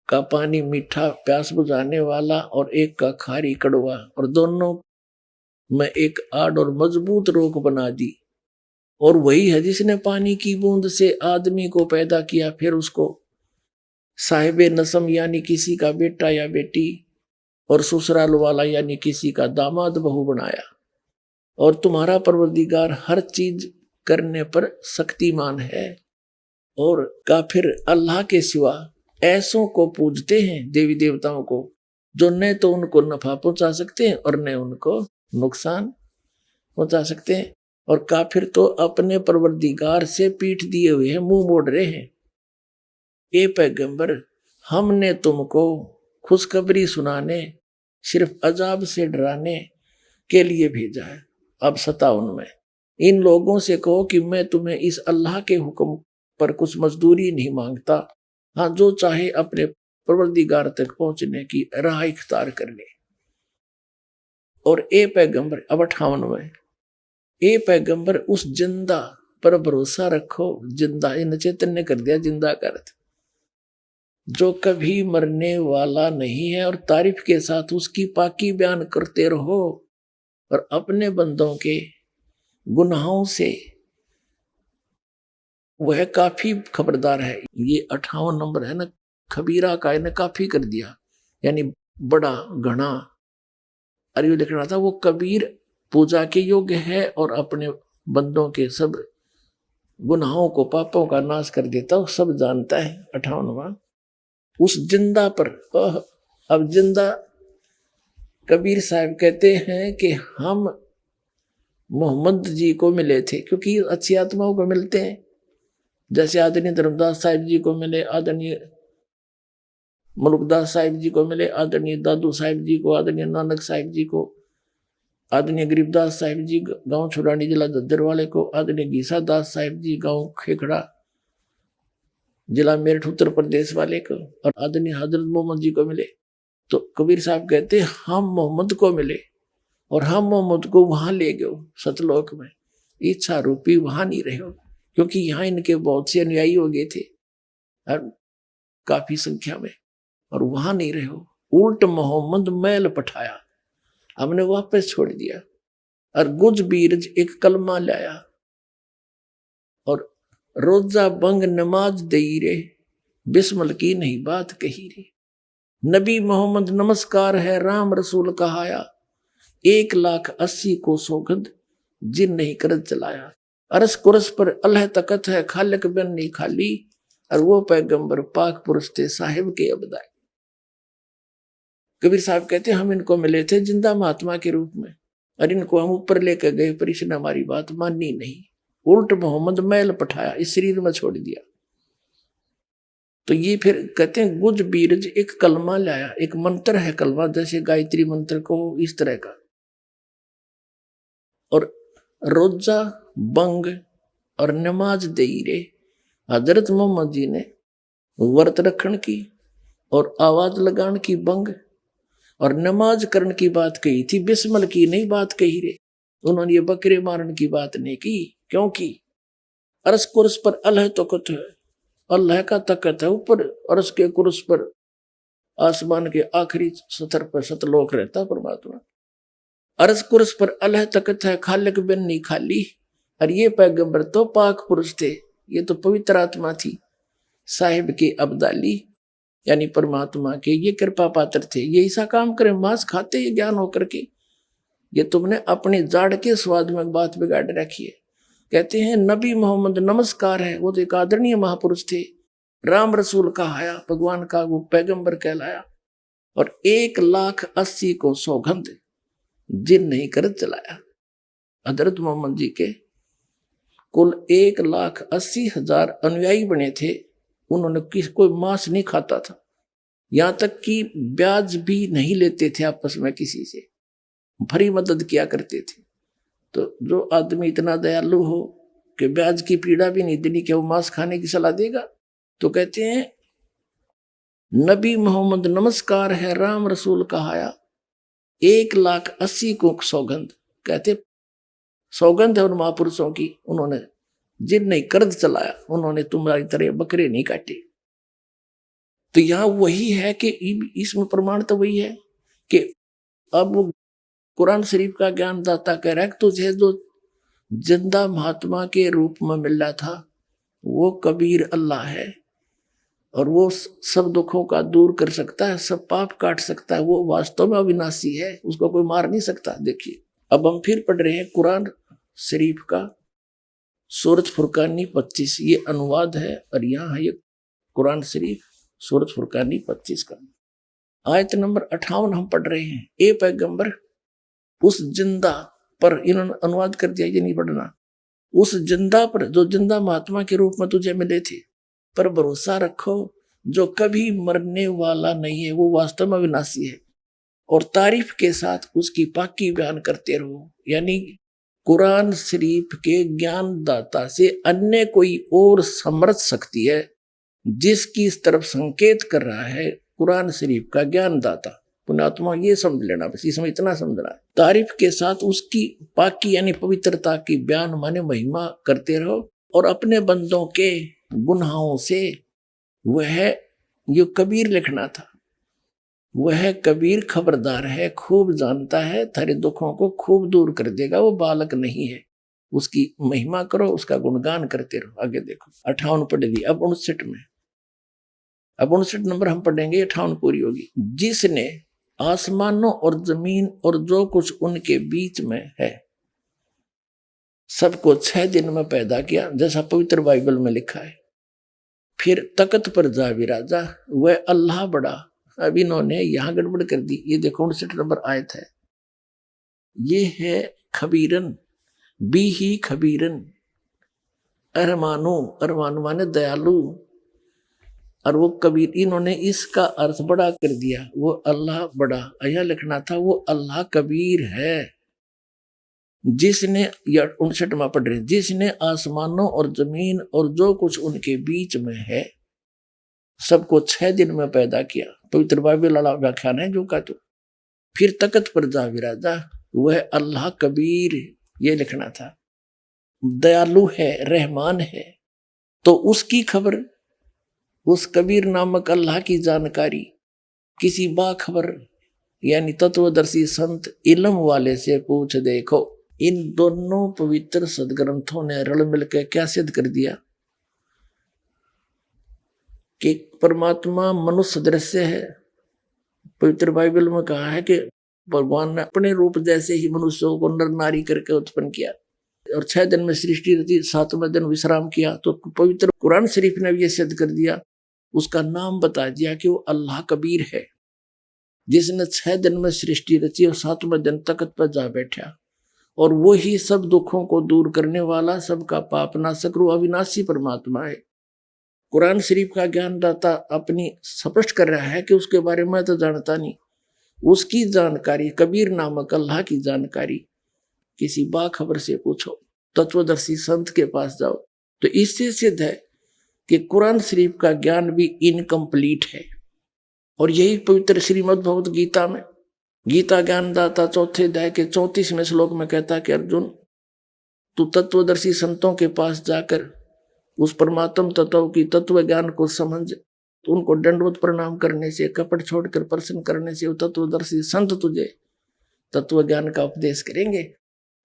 का पानी मीठा प्यास बुझाने वाला और एक का खारी कड़वा, और दोनों में एक आड़ और मजबूत रोक बना दी। और वही है जिसने पानी की बूंद से आदमी को पैदा किया, फिर उसको साहिबे नसम यानी किसी का बेटा या बेटी, और ससुराल वाला यानी किसी का दामाद बहू बनाया। और तुम्हारा परवरदिगार हर चीज करने पर शक्तिमान है। और काफिर अल्लाह के सिवा ऐसों को पूजते हैं, देवी देवताओं को, जो न तो उनको नफा पहुंचा सकते हैं और न उनको नुकसान पहुंचा सकते हैं। और काफिर तो अपने परवरदिगार से पीठ दिए हुए हैं, मुंह मोड़ रहे हैं। ए पैगंबर, हमने तुमको खुशखबरी सुनाने, सिर्फ अजाब से डराने के लिए भेजा है। अब 57 में, इन लोगों से कहो कि मैं तुम्हें इस अल्लाह के हुक्म पर कुछ मजदूरी नहीं मांगता, हाँ जो चाहे अपने परवरदिगार तक पहुंचने की राह इख्तियार कर ले। और ए पैगंबर, अब 58 में, ए पैगंबर उस जिंदा पर भरोसा रखो, जिंदा इन चैतन्य कर दिया, जिंदा कर, जो कभी मरने वाला नहीं है, और तारीफ के साथ उसकी पाकी बयान करते रहो, और अपने बंदों के गुनाहों से वह काफी खबरदार है। ये 58 नंबर है ना, खबीरा का इन्हें काफी कर दिया, यानी बड़ा घना। अरे लिखना था वो कबीर पूजा के योग्य है और अपने बंदों के सब गुनाहों को, पापों का नाश कर देता, वो सब जानता है। 58वां, उस जिंदा पर। अब जिंदा कबीर साहब कहते हैं कि हम मोहम्मद जी को मिले थे, क्योंकि अच्छी आत्माओं को मिलते हैं, जैसे आदरणीय धर्मदास साहिब जी को मिले, आदरणीय मलुकदास साहिब जी को मिले, आदरणीय दादू साहिब जी को, आदरणीय नानक साहिब जी को, आदरणीय गरीबदास साहिब जी गांव छुड़ानी जिला दद्दर वाले को, आदरणीय गीसा दास साहिब जी गांव खेखड़ा जिला मेरठ उत्तर प्रदेश वाले को, और आदरणीय हजरत मोहम्मद जी को मिले। तो कबीर साहब कहते हम मोहम्मद को मिले और हम मोहम्मद को वहां ले गए सतलोक में, इच्छा रूपी वहां नहीं रहे हो, क्योंकि यहाँ इनके बहुत से अनुयायी हो गए थे काफी संख्या में, और वहां नहीं रहे हो। उल्ट मोहम्मद मैल पठाया, हमने वापस छोड़ दिया, और गुज बीरज एक कलमा लाया, और रोजा बंग नमाज दई रे, बिस्मल की नहीं बात कही रे। नबी मोहम्मद नमस्कार है, राम रसूल कहाया, 1,80,000 को सौगंध जिन नहीं करत चलाया। अरस कुरस पर अल्लाह तकत है, खालिक बिन नहीं खाली, और वो पैगंबर पाक पुरुष थे साहिब के अबदाई। कबीर साहब कहते हम इनको मिले थे जिंदा महात्मा के रूप में, और इनको हम ऊपर लेकर गए, पर इसने हमारी बात मानी नहीं। उल्ट मोहम्मद मैल पठाया, इस शरीर में छोड़ दिया। तो ये फिर कहते हैं गुज बीरज एक कलमा लाया, एक मंत्र है कलमा, जैसे गायत्री मंत्र को, इस तरह का। और रोजा बंग और नमाज दई रे, हजरत मोहम्मद जी ने व्रत रखन की और आवाज लगान की बंग और नमाज करने की बात कही थी, बिस्मल की नहीं बात कही रे। उन्होंने ये बकरे मारने की बात नहीं की, क्योंकि अरस कुर्स पर अल्लाह तकत है, अल्लाह का तकत है ऊपर, अरस के कुर्स पर आसमान के आखिरी सतर पर सतलोक रहता परमात्मा। अरस कुर्स पर अल्लाह तकत है, खालिक बिन नहीं खाली। और ये पैगंबर तो पाक पुरुष थे, ये तो पवित्र आत्मा थी, साहिब के अब्दाली यानी परमात्मा के ये कृपा पात्र थे। ये ऐसा काम करे, मांस खाते ये ज्ञान होकर के, ये तुमने अपने जाड़ के स्वाद में बात बिगाड़ रखी है। कहते हैं नबी मोहम्मद नमस्कार है, वो तो एक आदरणीय महापुरुष थे, राम रसूल कहाया, भगवान का वो पैगंबर कहलाया। और 1,80,000 को सौगंध जिन नहीं कर चलाया। हजरत मोहम्मद जी के कुल 1,80,000 अनुयायी बने थे। उन्होंने कोई मांस नहीं खाता था, यहां तक कि ब्याज भी नहीं लेते थे आपस में किसी से, भरी मदद किया करते थे। तो जो आदमी इतना दयालु हो कि ब्याज की पीड़ा भी नहीं देनी, क्या वो मांस खाने की सलाह देगा? तो कहते हैं नबी मोहम्मद नमस्कार है, राम रसूल कहाया, 1,80,000 को सौगंध। कहते सौगंध है उन महापुरुषों की, उन्होंने जिन नहीं कर्ज चलाया, उन्होंने तुम्हारी तरह बकरे नहीं काटे। तो यहां वही है कि इसमें प्रमाण तो वही है कि अब वो कुरान शरीफ का ज्ञान दाता कह रहा है कि तुझे जो जिंदा महात्मा के रूप में मिल रहा था वो कबीर अल्लाह है, और वो सब दुखों का दूर कर सकता है, सब पाप काट सकता है, वो वास्तव में अविनाशी है, उसको कोई मार नहीं सकता। देखिए अब हम फिर पढ़ रहे हैं कुरान शरीफ का सूरत फुरकानी 25, ये अनुवाद है, और यहाँ है ये कुरान शरीफ सूरत फुरकानी 25 का आयत नंबर 58 हम पढ़ रहे हैं। ए पैगंबर, उस जिंदा पर, इन्होंने अनुवाद कर दिया, ये नहीं पढ़ना, उस जिंदा पर जो जिंदा महात्मा के रूप में तुझे मिले थे पर भरोसा रखो, जो कभी मरने वाला नहीं है, वो वास्तव में विनाशी है, और तारीफ के साथ उसकी पाकी बयान करते रहो। यानी कुरान शरीफ के ज्ञान दाता से अन्य कोई और समर्थ शक्ति है जिसकी इस तरफ संकेत कर रहा है कुरान शरीफ का ज्ञान दाता पुण्यात्मा, ये समझ लेना, बस इसमें इतना समझना है। तारीफ के साथ उसकी पाकी यानी पवित्रता की बयान माने महिमा करते रहो, और अपने बंदों के गुनाहों से वह जो कबीर लिखना था, वह कबीर खबरदार है, खूब जानता है, थारे दुखों को खूब दूर कर देगा, वो बालक नहीं है, उसकी महिमा करो, उसका गुणगान करते रहो। आगे देखो 58 पढ़ ली, अब 59 में, अब 59 नंबर हम पढ़ेंगे, 58 पूरी होगी। जिसने आसमानों और जमीन और जो कुछ उनके बीच में है सबको 6 दिन में पैदा किया, जैसा पवित्र बाइबल में लिखा है। फिर तख्त पर जा विराजा, वह अल्लाह बड़ा। अब इन्होंने यहां गड़बड़ कर दी, ये देखो 59 नंबर आयत है, ये है खबीरन, बी ही खबीरन, अरमानो, अरमानो माने दयालु, और वो कबीर, इन्होंने इसका अर्थ बड़ा कर दिया, वो अल्लाह बड़ा, यह लिखना था वो अल्लाह कबीर है। जिसने, या 59 में पढ़ रहे, जिसने आसमानों और जमीन और जो कुछ उनके बीच में है सबको 6 दिन में पैदा किया, पवित्र बाइबल वाला व्याख्यान है जो का। तो फिर तख्त पर जा विराजा, वह अल्लाह कबीर, ये लिखना था, दयालु है, रहमान है। तो उसकी खबर, उस कबीर नामक अल्लाह की जानकारी किसी बाखबर यानी तत्वदर्शी संत इल्म वाले से पूछ देखो। इन दोनों पवित्र सदग्रंथों ने रल मिलकर क्या सिद्ध कर दिया कि परमात्मा मनुष्य दृश्य है। पवित्र बाइबल में कहा है कि भगवान ने अपने रूप जैसे ही मनुष्यों को नर नारी करके उत्पन्न किया, और 6 दिन में सृष्टि रची, 7वें दिन विश्राम किया। तो पवित्र कुरान शरीफ ने भी यह सिद्ध कर दिया, उसका नाम बता दिया कि वो अल्लाह कबीर है, जिसने 6 दिन में सृष्टि रची और 7वें दिन तख्त पर जा बैठा, और वो ही सब दुखों को दूर करने वाला, सबका पाप नाशक, अविनाशी परमात्मा है। कुरान शरीफ का ज्ञान दाता अपनी स्पष्ट कर रहा है कि उसके बारे में तो जानता नहीं, उसकी जानकारी, कबीर नामक अल्लाह की जानकारी किसी बाखबर से पूछो, तत्वदर्शी संत के पास जाओ। तो इससे सिद्ध है कि कुरान शरीफ का ज्ञान भी इनकम्प्लीट है। और यही पवित्र श्रीमद् भगवत गीता में, गीता ज्ञान दाता 4थे अध्याय के 34वें श्लोक में कहता है कि अर्जुन, तू तत्वदर्शी संतों के पास जाकर उस परमात्म तत्व की तत्व ज्ञान को समझ, तो उनको दंडवत प्रणाम करने से, कपट छोड़कर प्रसन्न करने से वो तत्वदर्शी संत तुझे तत्व ज्ञान का उपदेश करेंगे।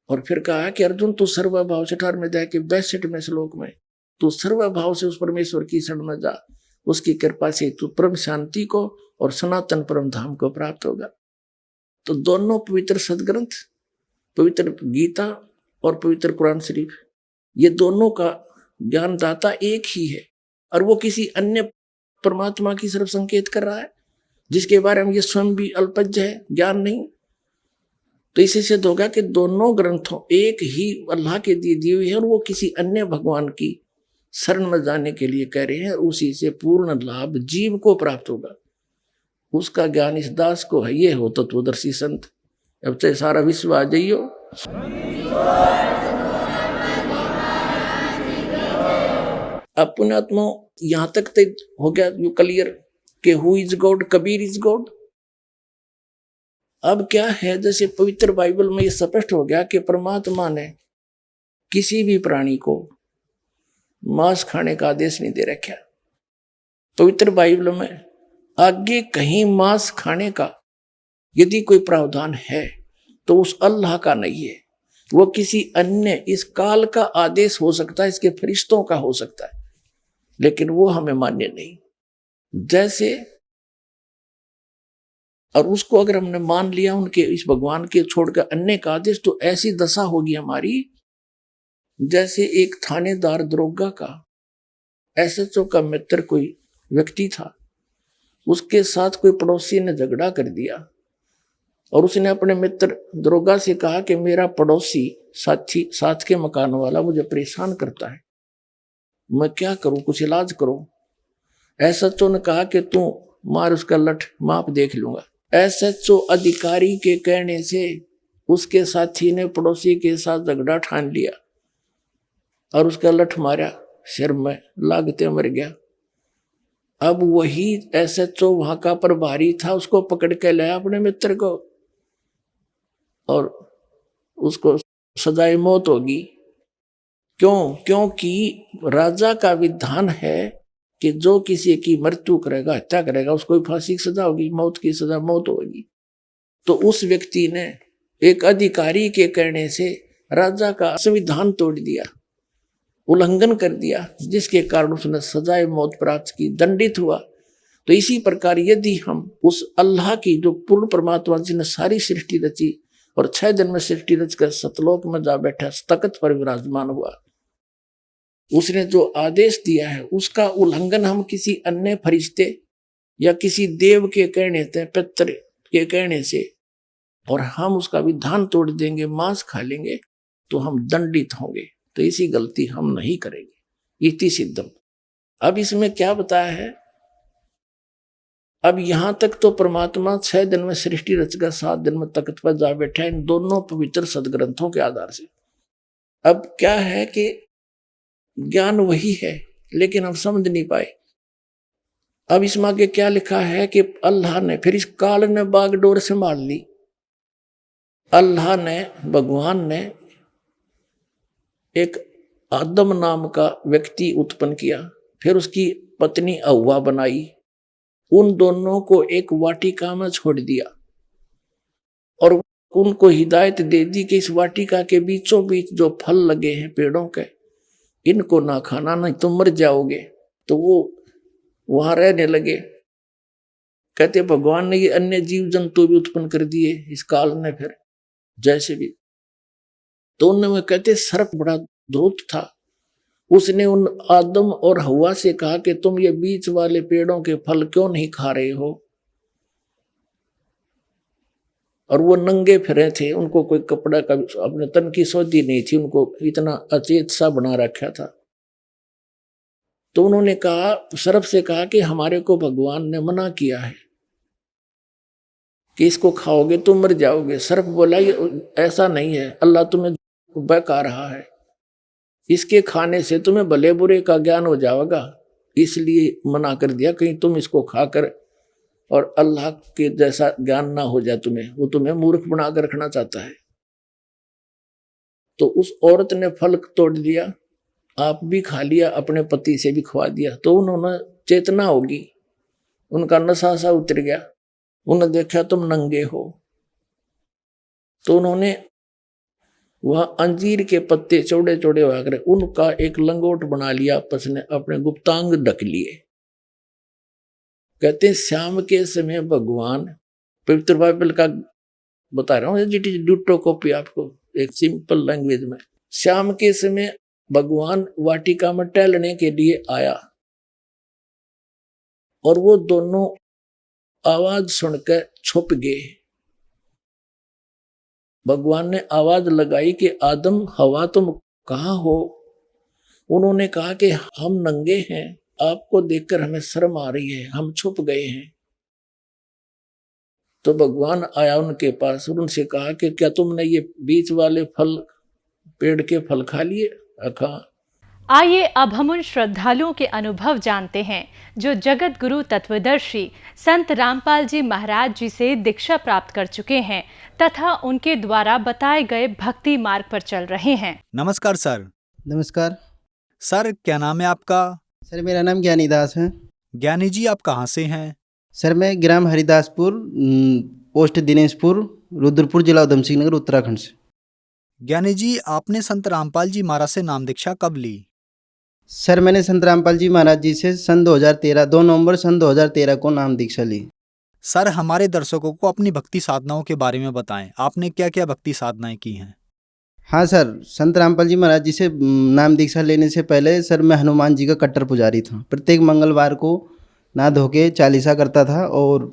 और फिर कहा कि अर्जुन, तू सर्वभाव 18वें अध्याय के 62वें श्लोक में, तू सर्वभाव से उस परमेश्वर की शरण में जा, उसकी कृपा से तू परम शांति को और सनातन परम धाम को प्राप्त होगा। तो दोनों पवित्र सदग्रंथ, पवित्र गीता और पवित्र कुरान शरीफ, ये दोनों का ज्ञानदाता एक ही है। और वो किसी अन्य परमात्मा की तरफ संकेत कर रहा है जिसके बारे में ये स्वयं भी अल्पज्ञ है, ज्ञान नहीं। तो इसे सिद्ध होगा कि दोनों ग्रंथों एक ही अल्लाह के दिए हुए हैं और वो किसी अन्य भगवान की शरण में जाने के लिए कह रहे हैं, उसी से पूर्ण लाभ जीव को प्राप्त होगा। उसका ज्ञान इस दास को है। ये हो तत्वदर्शी संत। अब चाहे सारा विश्व आ जाइयो। अब पुण्यात्मा यहां तक तो हो गया यू क्लियर कि who is God, Kabir is God. अब क्या है, जैसे पवित्र बाइबल में ये स्पष्ट हो गया कि परमात्मा ने किसी भी प्राणी को मांस खाने का आदेश नहीं दे रखा। पवित्र बाइबल में आगे कहीं मांस खाने का यदि कोई प्रावधान है तो उस अल्लाह का नहीं है, वो किसी अन्य इस काल का आदेश हो सकता है, इसके फरिश्तों का हो सकता है, लेकिन वो हमें मान्य नहीं। जैसे और उसको अगर हमने मान लिया उनके इस भगवान के छोड़कर अन्य का आदेश, तो ऐसी दशा होगी हमारी जैसे एक थानेदार दरोगा का एसएचओ का मित्र कोई व्यक्ति था, उसके साथ कोई पड़ोसी ने झगड़ा कर दिया और उसने अपने मित्र दरोगा से कहा कि मेरा पड़ोसी साथी साथ के मकान वाला मुझे परेशान करता है, मैं क्या करूं, कुछ इलाज करो। एसएचओ ने कहा कि तू मार उसका लठ, माप देख लूंगा। एसएचओ अधिकारी के कहने से उसके साथी ने पड़ोसी के साथ झगड़ा ठान लिया और उसका लठ मारा, सिर में लागते मर गया। अब वही एसएचओ वहां का प्रभारी था, उसको पकड़ के लाया अपने मित्र को और उसको सजाए मौत होगी। क्यों? क्योंकि राजा का विधान है कि जो किसी की मृत्यु करेगा, हत्या करेगा, उसको फांसी की सजा होगी, मौत की सजा मौत होगी। तो उस व्यक्ति ने एक अधिकारी के कहने से राजा का संविधान तोड़ दिया, उल्लंघन कर दिया, जिसके कारण उसने सजाए मौत प्राप्त की, दंडित हुआ। तो इसी प्रकार यदि हम उस अल्लाह की जो पूर्ण परमात्मा जिसने सारी सृष्टि रची और 6 दिन में सृष्टि रचकर सतलोक में जा बैठा, तख्त पर विराजमान हुआ, उसने जो आदेश दिया है उसका उल्लंघन हम किसी अन्य फरिश्ते या किसी देव के कहने से, पितर के कहने से, और हम उसका विधान तोड़ देंगे, मांस खा लेंगे, तो हम दंडित होंगे। तो इसी गलती हम नहीं करेंगे। इति सिद्धम। अब इसमें क्या बताया है? अब यहां तक तो परमात्मा 6 दिन में सृष्टि रचकर 7 दिन में तख्त पर जा बैठा, इन दोनों पवित्र सदग्रंथों के आधार से। अब क्या है कि ज्ञान वही है लेकिन हम समझ नहीं पाए। अब इसमें आगे क्या लिखा है कि अल्लाह ने फिर इस काल ने बागडोर संभाल ली। अल्लाह ने, भगवान ने एक आदम नाम का व्यक्ति उत्पन्न किया, फिर उसकी पत्नी हव्वा बनाई, उन दोनों को एक वाटिका में छोड़ दिया और उनको हिदायत दे दी कि इस वाटिका के बीचों बीच जो फल लगे हैं पेड़ों के, इनको ना खाना, नहीं तो मर जाओगे। तो वो वहां रहने लगे। कहते भगवान ने ये अन्य जीव जंतु भी उत्पन्न कर दिए इस काल ने, फिर जैसे भी। तो उनमें कहते सर्प बड़ा धूर्त था, उसने उन आदम और हव्वा से कहा कि तुम ये बीच वाले पेड़ों के फल क्यों नहीं खा रहे हो। और वो नंगे फिरे थे, उनको कोई कपड़ा का अपने तन की सोधी नहीं थी, उनको इतना अचेत सा बना रखा था। तो उन्होंने कहा, सर्प से कहा कि हमारे को भगवान ने मना किया है कि इसको खाओगे तो मर जाओगे। सर्प बोला ये ऐसा नहीं है, अल्लाह तुम्हें बहका रहा है, इसके खाने से तुम्हें भले बुरे का ज्ञान हो जाएगा, इसलिए मना कर दिया, कहीं तुम इसको खाकर और अल्लाह के जैसा ज्ञान ना हो जाए तुम्हें, वो तुम्हें मूर्ख बनाकर रखना चाहता है। तो उस औरत ने फल तोड़ दिया, आप भी खा लिया, अपने पति से भी खवा दिया। तो उन्होंने चेतना होगी, उनका नशा सा उतर गया, उन्होंने देखा तुम नंगे हो, तो उन्होंने वह अंजीर के पत्ते चौड़े चौड़े होकर उनका एक लंगोट बना लिया, आपस में अपने गुप्तांग ढक लिए। कहते शाम के समय भगवान, पवित्र बाइबल का बता रहा हूं, ड्यूटो कॉपी आपको एक सिंपल लैंग्वेज में। शाम के समय भगवान वाटिका में टहलने के लिए आया और वो दोनों आवाज सुनकर छुप गए। भगवान ने आवाज लगाई कि आदम हवा तुम कहाँ हो? उन्होंने कहा कि हम नंगे हैं, आपको देखकर हमें शर्म आ रही है, हम छुप गए हैं। तो भगवान आया उनके पास और उनसे कहा कि क्या तुमने ये बीच वाले फल, पेड़ के फल खा लिए? खा। आइए अब हम उन श्रद्धालुओं के अनुभव जानते हैं जो जगत गुरु तत्वदर्शी संत रामपाल जी महाराज जी से दीक्षा प्राप्त कर चुके हैं तथा उनके द्वारा बताए गए भक्ति मार्ग पर चल रहे हैं। नमस्कार सर। नमस्कार सर, क्या नाम है आपका? सर, मेरा नाम ज्ञानी दास है। ज्ञानी जी, आप कहाँ से हैं? सर, मैं ग्राम हरिदासपुर, पोस्ट दिनेशपुर, रुद्रपुर, जिला उधम सिंह नगर, उत्तराखंड से। ज्ञानी जी, आपने संत रामपाल जी महाराज से नाम दीक्षा कब ली? सर, मैंने संत रामपाल जी महाराज जी से सन 2013 2 नवंबर सन 2013 को नाम दीक्षा ली। सर, हमारे दर्शकों को अपनी भक्ति साधनाओं के बारे में बताएं। आपने क्या क्या भक्ति साधनाएं की हैं? हाँ सर, संत रामपाल जी महाराज जी से नाम दीक्षा लेने से पहले सर मैं हनुमान जी का कट्टर पुजारी था। प्रत्येक मंगलवार को नहा धो के चालीसा करता था और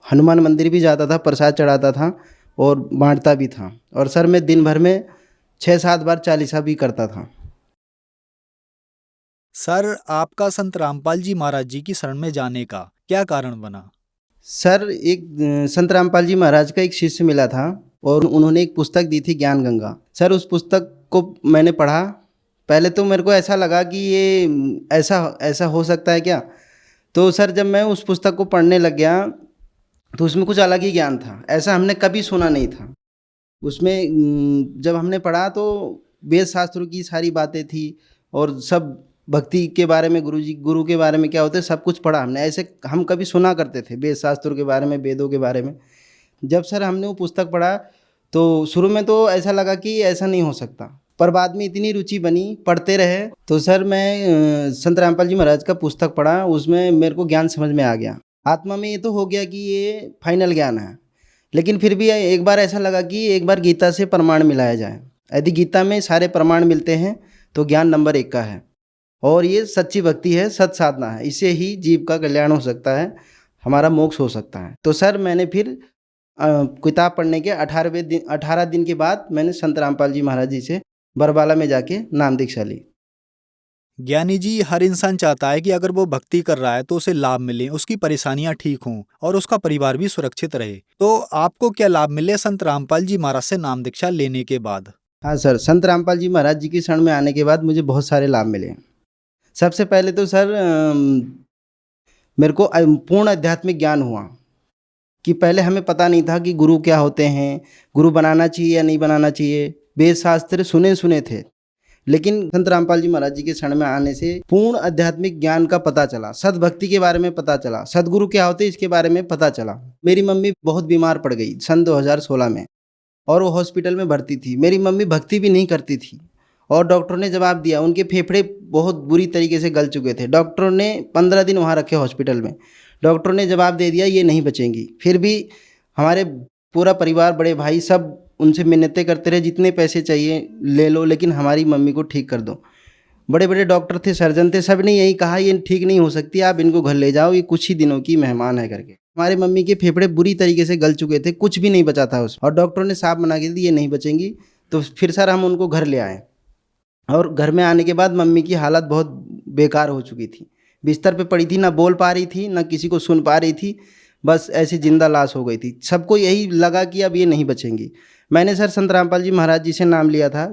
हनुमान मंदिर भी जाता था, प्रसाद चढ़ाता था और बांटता भी था। और सर मैं दिन भर में 6-7 बार चालीसा भी करता था। सर, आपका संत रामपाल जी महाराज जी की शरण में जाने का क्या कारण बना? सर, एक संत रामपाल जी महाराज का एक शिष्य मिला था और उन्होंने एक पुस्तक दी थी, ज्ञान गंगा। सर, उस पुस्तक को मैंने पढ़ा। पहले तो मेरे को ऐसा लगा कि ये ऐसा हो सकता है क्या। तो सर, जब मैं उस पुस्तक को पढ़ने लग गया तो उसमें कुछ अलग ही ज्ञान था, ऐसा हमने कभी सुना नहीं था। उसमें जब हमने पढ़ा तो वेद शास्त्रों की सारी बातें थी और सब भक्ति के बारे में, गुरु के बारे में क्या होते सब कुछ पढ़ा हमने। ऐसे हम कभी सुना करते थे वेद शास्त्रों के बारे में, वेदों के बारे में। जब सर हमने वो पुस्तक पढ़ा तो शुरू में तो ऐसा लगा कि ऐसा नहीं हो सकता, पर बाद में इतनी रुचि बनी, पढ़ते रहे। तो सर मैं संत रामपाल जी महाराज का पुस्तक पढ़ा, उसमें मेरे को ज्ञान समझ में आ गया। आत्मा में ये तो हो गया कि ये फाइनल ज्ञान है, लेकिन फिर भी एक बार ऐसा लगा कि एक बार गीता से प्रमाण मिलाया जाए। यदि गीता में सारे प्रमाण मिलते हैं तो ज्ञान नंबर 1 का है और ये सच्ची भक्ति है, सत साधना है। इससे ही जीव का कल्याण हो सकता है, हमारा मोक्ष हो सकता है। तो सर मैंने फिर किताब पढ़ने के 18 दिन के बाद मैंने संत रामपाल जी महाराज जी से बरबाला में जाके नाम दीक्षा ली। ज्ञानी जी, हर इंसान चाहता है कि अगर वो भक्ति कर रहा है तो उसे लाभ मिले, उसकी परेशानियां ठीक हों और उसका परिवार भी सुरक्षित रहे। तो आपको क्या लाभ मिले संत रामपाल जी महाराज से नाम दीक्षा लेने के बाद? हाँ सर, संत रामपाल जी महाराज जी की शरण में आने के बाद मुझे बहुत सारे लाभ मिले। सबसे पहले तो सर मेरे को पूर्ण आध्यात्मिक ज्ञान हुआ कि पहले हमें पता नहीं था कि गुरु क्या होते हैं, गुरु बनाना चाहिए या नहीं बनाना चाहिए। वेद शास्त्र सुने थे, लेकिन संत रामपाल जी महाराज जी के शरण में आने से पूर्ण आध्यात्मिक ज्ञान का पता चला, सद्भक्ति के बारे में पता चला, सदगुरु क्या होते इसके बारे में पता चला। मेरी मम्मी बहुत बीमार पड़ गई सन 2016 में और वो हॉस्पिटल में भर्ती थी। मेरी मम्मी भक्ति भी नहीं करती थी और डॉक्टर ने जवाब दिया, उनके फेफड़े बहुत बुरी तरीके से गल चुके थे। डॉक्टर ने 15 दिन वहाँ रखे हॉस्पिटल में। डॉक्टर ने जवाब दे दिया ये नहीं बचेंगी। फिर भी हमारे पूरा परिवार, बड़े भाई सब उनसे मिन्नतें करते रहे, जितने पैसे चाहिए ले लो, लेकिन हमारी मम्मी को ठीक कर दो। बड़े बड़े डॉक्टर थे, सर्जन थे, सब ने यही कहा ये ठीक नहीं हो सकती, आप इनको घर ले जाओ, ये कुछ ही दिनों की मेहमान है करके। हमारे मम्मी के फेफड़े बुरी तरीके से गल चुके थे, कुछ भी नहीं बचा था उस, और डॉक्टर ने साफ मना कर दी ये नहीं बचेंगी। तो फिर सर हम उनको घर ले आए और घर में आने के बाद मम्मी की हालत बहुत बेकार हो चुकी थी। बिस्तर पे पड़ी थी, ना बोल पा रही थी, ना किसी को सुन पा रही थी, बस ऐसी जिंदा लाश हो गई थी। सबको यही लगा कि अब ये नहीं बचेंगी। मैंने सर संत रामपाल जी महाराज जी से नाम लिया था।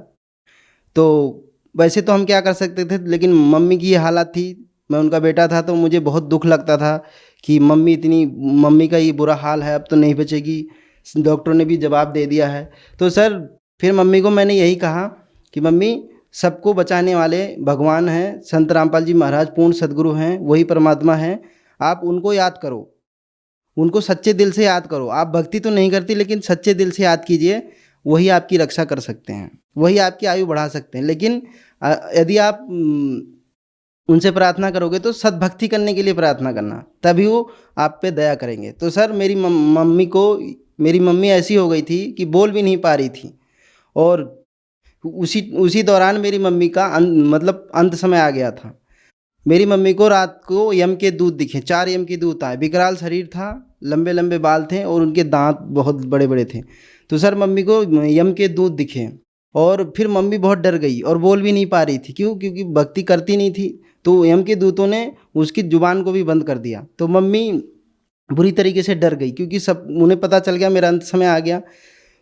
तो वैसे तो हम क्या कर सकते थे, लेकिन मम्मी की ये हालत थी, मैं उनका बेटा था, तो मुझे बहुत दुख लगता था कि मम्मी का ये बुरा हाल है, अब तो नहीं बचेगी। डॉक्टर ने भी जवाब दे दिया है। तो सर फिर मम्मी को मैंने यही कहा कि मम्मी, सबको बचाने वाले भगवान हैं, संत रामपाल जी महाराज पूर्ण सदगुरु हैं, वही परमात्मा हैं। आप उनको याद करो, उनको सच्चे दिल से याद करो। आप भक्ति तो नहीं करती, लेकिन सच्चे दिल से याद कीजिए, वही आपकी रक्षा कर सकते हैं, वही आपकी आयु बढ़ा सकते हैं। लेकिन यदि आप उनसे प्रार्थना करोगे तो सद्भक्ति करने के लिए प्रार्थना करना, तभी वो आप पे दया करेंगे। तो सर मेरी मम्मी ऐसी हो गई थी कि बोल भी नहीं पा रही थी और उसी दौरान मेरी मम्मी का अंत समय आ गया था। मेरी मम्मी को रात को यम के दूत दिखे, 4 यम के दूत आए। विकराल शरीर था, लंबे लंबे बाल थे और उनके दांत बहुत बड़े बड़े थे। तो सर मम्मी को यम के दूत दिखे और फिर मम्मी बहुत डर गई और बोल भी नहीं पा रही थी। क्यों? क्योंकि भक्ति करती नहीं थी। तो यम के दूतों ने उसकी जुबान को भी बंद कर दिया। तो मम्मी बुरी तरीके से डर गई, क्योंकि सब उन्हें पता चल गया मेरा अंत समय आ गया।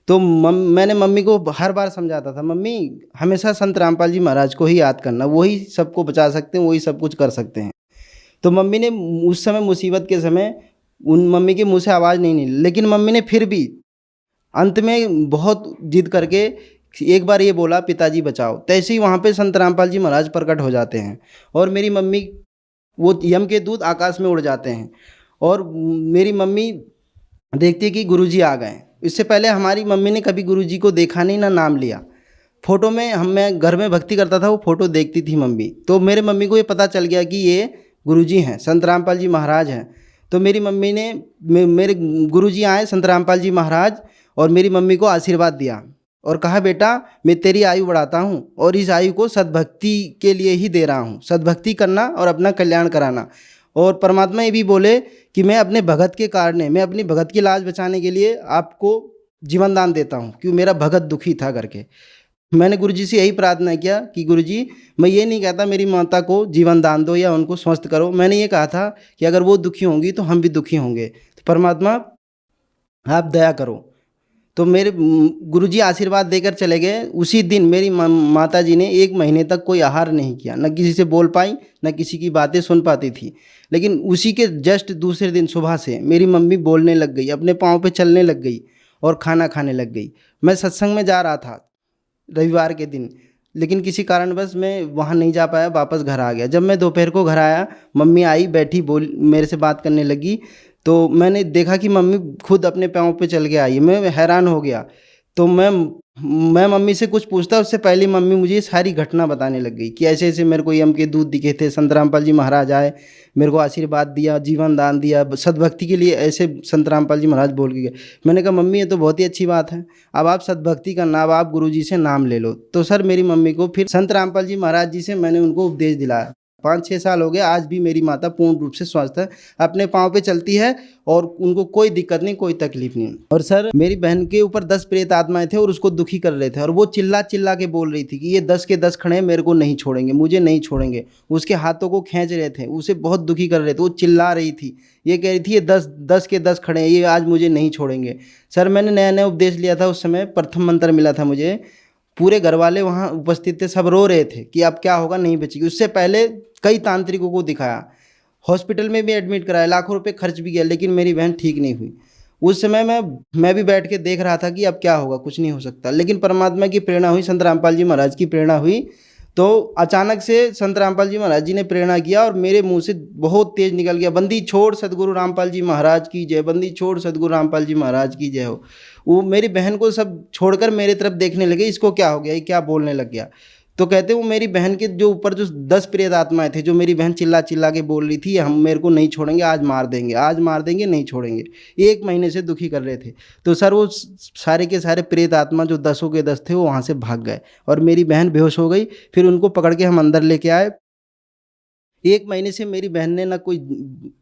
तो मैंने मम्मी को हर बार समझाता था, मम्मी हमेशा संत रामपाल जी महाराज को ही याद करना, वही सबको बचा सकते हैं, वही सब कुछ कर सकते हैं। तो मम्मी ने उस समय मुसीबत के समय उन मम्मी के मुंह से आवाज़ नहीं निकली, लेकिन मम्मी ने फिर भी अंत में बहुत जिद करके एक बार ये बोला, पिताजी बचाओ। तैसे ही वहाँ पे संत रामपाल जी महाराज प्रकट हो जाते हैं और मेरी मम्मी, वो यम के दूत आकाश में उड़ जाते हैं और मेरी मम्मी देखती है कि गुरुजी आ गए। इससे पहले हमारी मम्मी ने कभी गुरुजी को देखा नहीं, ना नाम लिया। फ़ोटो में मैं घर में भक्ति करता था, वो फ़ोटो देखती थी मम्मी। तो मेरे मम्मी को ये पता चल गया कि ये गुरुजी हैं, संत रामपाल जी महाराज हैं। तो मेरी मम्मी ने मेरे गुरुजी आए संत रामपाल जी महाराज और मेरी मम्मी को आशीर्वाद दिया और कहा, बेटा मैं तेरी आयु बढ़ाता हूँ और इस आयु को सद्भक्ति के लिए ही दे रहा हूँ, सद्भक्ति करना और अपना कल्याण कराना। और परमात्मा ये भी बोले कि मैं अपने भगत के कारण, मैं अपनी भगत की लाज बचाने के लिए आपको जीवन दान देता हूँ, क्योंकि मेरा भगत दुखी था करके। मैंने गुरुजी से यही प्रार्थना किया कि गुरुजी, मैं ये नहीं कहता मेरी माता को जीवन दान दो या उनको स्वस्थ करो, मैंने ये कहा था कि अगर वो दुखी होंगी तो हम भी दुखी होंगे, तो परमात्मा आप दया करो। तो मेरे गुरुजी आशीर्वाद देकर चले गए। उसी दिन मेरी माता जी ने 1 महीने तक कोई आहार नहीं किया, न किसी से बोल पाई, न किसी की बातें सुन पाती थी। लेकिन उसी के जस्ट दूसरे दिन सुबह से मेरी मम्मी बोलने लग गई, अपने पाँव पे चलने लग गई और खाना खाने लग गई। मैं सत्संग में जा रहा था रविवार के दिन, लेकिन किसी कारणवश मैं वहाँ नहीं जा पाया, वापस घर आ गया। जब मैं दोपहर को घर आया, मम्मी आई, बैठी, मेरे से बात करने लगी। तो मैंने देखा कि मम्मी खुद अपने पाँव पे चल के आई। मैं हैरान हो गया। तो मैं मम्मी से कुछ पूछता, उससे पहले मम्मी मुझे ये सारी घटना बताने लग गई कि ऐसे ऐसे मेरे को यम के दूत दिखे थे, संत रामपाल जी महाराज आए, मेरे को आशीर्वाद दिया, जीवन दान दिया, सद्भक्ति के लिए ऐसे संत रामपाल जी महाराज बोल के गए। मैंने कहा, मम्मी ये तो बहुत ही अच्छी बात है, अब आप सद्भक्ति करना, अब आप गुरुजी से नाम ले लो। तो सर मेरी मम्मी को फिर संत रामपाल जी महाराज जी से मैंने उनको उपदेश दिलाया। 5-6 साल हो गए, आज भी मेरी माता पूर्ण रूप से स्वस्थ है, अपने पाँव पे चलती है और उनको कोई दिक्कत नहीं, कोई तकलीफ नहीं। और सर मेरी बहन के ऊपर 10 प्रेत आत्माएं थे और उसको दुखी कर रहे थे और वो चिल्ला चिल्ला के बोल रही थी कि ये 10 के 10 खड़े हैं, मेरे को नहीं छोड़ेंगे, मुझे नहीं छोड़ेंगे। उसके हाथों को खींच रहे थे, उसे बहुत दुखी कर रहे थे, वो चिल्ला रही थी, ये कह रही थी ये 10 के 10 खड़े हैं, ये आज मुझे नहीं छोड़ेंगे। सर मैंने नया नया उपदेश लिया था, उस समय प्रथम मंत्र मिला था मुझे। पूरे घर वाले वहाँ उपस्थित थे, सब रो रहे थे कि अब क्या होगा, नहीं बचेगी। उससे पहले कई तांत्रिकों को दिखाया, हॉस्पिटल में भी एडमिट कराया, लाखों रुपए खर्च भी किया, लेकिन मेरी बहन ठीक नहीं हुई। उस समय मैं भी बैठ के देख रहा था कि अब क्या होगा, कुछ नहीं हो सकता। लेकिन परमात्मा की प्रेरणा हुई, संत रामपाल जी महाराज की प्रेरणा हुई। तो अचानक से संत रामपाल जी महाराज जी ने प्रेरणा किया और मेरे मुंह से बहुत तेज निकल गया, बंदी छोड़ सदगुरु रामपाल जी महाराज की जय, बंदी छोड़ सदगुरु रामपाल जी महाराज की जय हो। वो मेरी बहन को सब छोड़कर मेरे तरफ देखने लगे, इसको क्या हो गया, ये क्या बोलने लग गया। तो कहते वो मेरी बहन के जो ऊपर जो 10 प्रेत आत्माएं थे, जो मेरी बहन चिल्ला चिल्ला के बोल रही थी, हम मेरे को नहीं छोड़ेंगे, आज मार देंगे, आज मार देंगे, नहीं छोड़ेंगे, 1 महीने से दुखी कर रहे थे। तो सर वो सारे के सारे प्रेत आत्मा जो 10 के 10 थे वो वहाँ से भाग गए और मेरी बहन बेहोश हो गई। फिर उनको पकड़ के हम अंदर लेके आए। 1 महीने से मेरी बहन ने ना कोई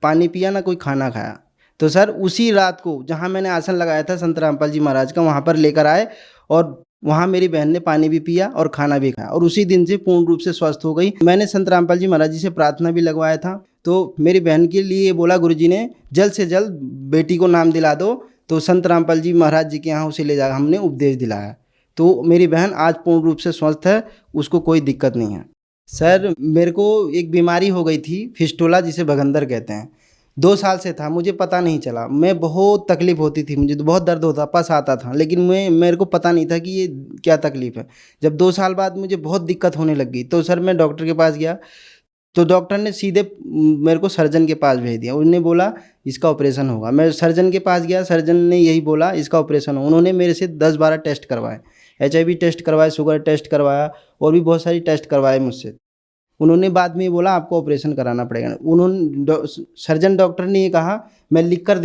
पानी पिया, ना कोई खाना खाया। तो सर उसी रात को जहाँ मैंने आसन लगाया था संत रामपाल जी महाराज का, वहाँ पर लेकर आए और वहाँ मेरी बहन ने पानी भी पिया और खाना भी खाया और उसी दिन से पूर्ण रूप से स्वस्थ हो गई। मैंने संत रामपाल जी महाराज जी से प्रार्थना भी लगवाया था। तो मेरी बहन के लिए बोला गुरुजी ने, जल्द से जल्द बेटी को नाम दिला दो। तो संत रामपाल जी महाराज जी के यहाँ उसे ले जा हमने उपदेश दिलाया। तो मेरी बहन आज पूर्ण रूप से स्वस्थ है, उसको कोई दिक्कत नहीं है। सर मेरे को एक बीमारी हो गई थी, फिस्टुला, जिसे भगंदर कहते हैं। 2 साल से था, मुझे पता नहीं चला। मैं बहुत तकलीफ होती थी, मुझे तो बहुत दर्द होता, पस आता था, लेकिन मेरे को पता नहीं था कि ये क्या तकलीफ है। जब 2 साल बाद मुझे बहुत दिक्कत होने लग गई, तो सर मैं डॉक्टर के पास गया। तो डॉक्टर ने सीधे मेरे को सर्जन के पास भेज दिया। उन्होंने बोला इसका ऑपरेशन होगा। मैं सर्जन के पास गया, सर्जन ने यही बोला इसका ऑपरेशन हो। उन्होंने मेरे से 10-12 टेस्ट करवाए, HIV टेस्ट करवाए, शुगर टेस्ट करवाया और भी बहुत सारी टेस्ट करवाए मुझसे। उन्होंने बाद में बोला आपको ऑपरेशन कराना पड़ेगा। सर्जन डॉक्टर ने ये कहा, मैं लिख कर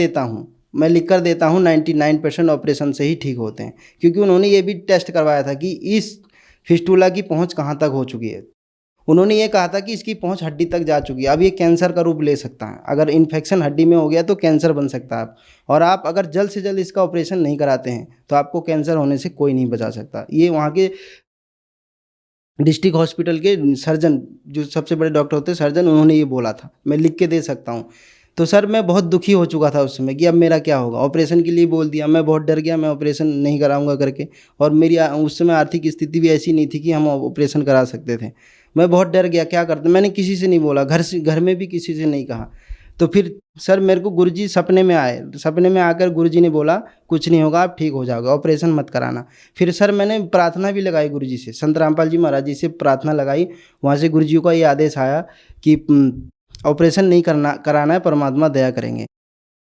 देता हूँ 99% ऑपरेशन से ही ठीक होते हैं, क्योंकि उन्होंने ये भी टेस्ट करवाया था कि इस फिस्टुला की पहुंच कहाँ तक हो चुकी है। उन्होंने ये कहा था कि इसकी पहुंच हड्डी तक जा चुकी है, अब ये कैंसर का रूप ले सकता है, अगर इन्फेक्शन हड्डी में हो गया तो कैंसर बन सकता है और आप अगर जल्द से जल्द इसका ऑपरेशन नहीं कराते हैं तो आपको कैंसर होने से कोई नहीं बचा सकता। ये वहाँ के डिस्ट्रिक्ट हॉस्पिटल के सर्जन, जो सबसे बड़े डॉक्टर होते हैं सर्जन, उन्होंने ये बोला था, मैं लिख के दे सकता हूँ। तो सर मैं बहुत दुखी हो चुका था उस समय कि अब मेरा क्या होगा, ऑपरेशन के लिए बोल दिया, मैं बहुत डर गया, मैं ऑपरेशन नहीं कराऊंगा करके। और मेरी उस समय आर्थिक स्थिति भी ऐसी नहीं थी कि हम ऑपरेशन करा सकते थे। मैं बहुत डर गया, क्या करते, मैंने किसी से नहीं बोला, घर में भी किसी से नहीं कहा। तो फिर सर मेरे को गुरुजी सपने में आए, सपने में आकर गुरुजी ने बोला कुछ नहीं होगा, आप ठीक हो जाओगे, ऑपरेशन मत कराना। फिर सर मैंने प्रार्थना भी लगाई गुरुजी से, संत रामपाल जी महाराज जी से प्रार्थना लगाई। वहाँ से गुरुजी का ये आदेश आया कि ऑपरेशन नहीं कराना है, परमात्मा दया करेंगे।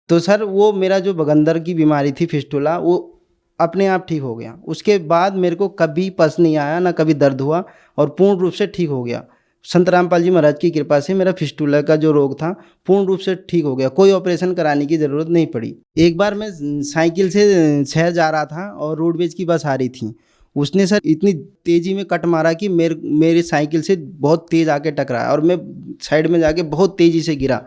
तो सर वो मेरा जो बगंदर की बीमारी थी फिस्टुला, वो अपने आप ठीक हो गया। उसके बाद मेरे को कभी पस नहीं आया, ना कभी दर्द हुआ और पूर्ण रूप से ठीक हो गया। संत रामपाल जी महाराज की कृपा से मेरा फिस्टुला का जो रोग था पूर्ण रूप से ठीक हो गया, कोई ऑपरेशन कराने की ज़रूरत नहीं पड़ी। एक बार मैं साइकिल से शहर जा रहा था और रोडवेज की बस आ रही थी, उसने सर इतनी तेज़ी में कट मारा कि मेरे साइकिल से बहुत तेज़ आके टकराया और मैं साइड में जाके बहुत तेज़ी से गिरा।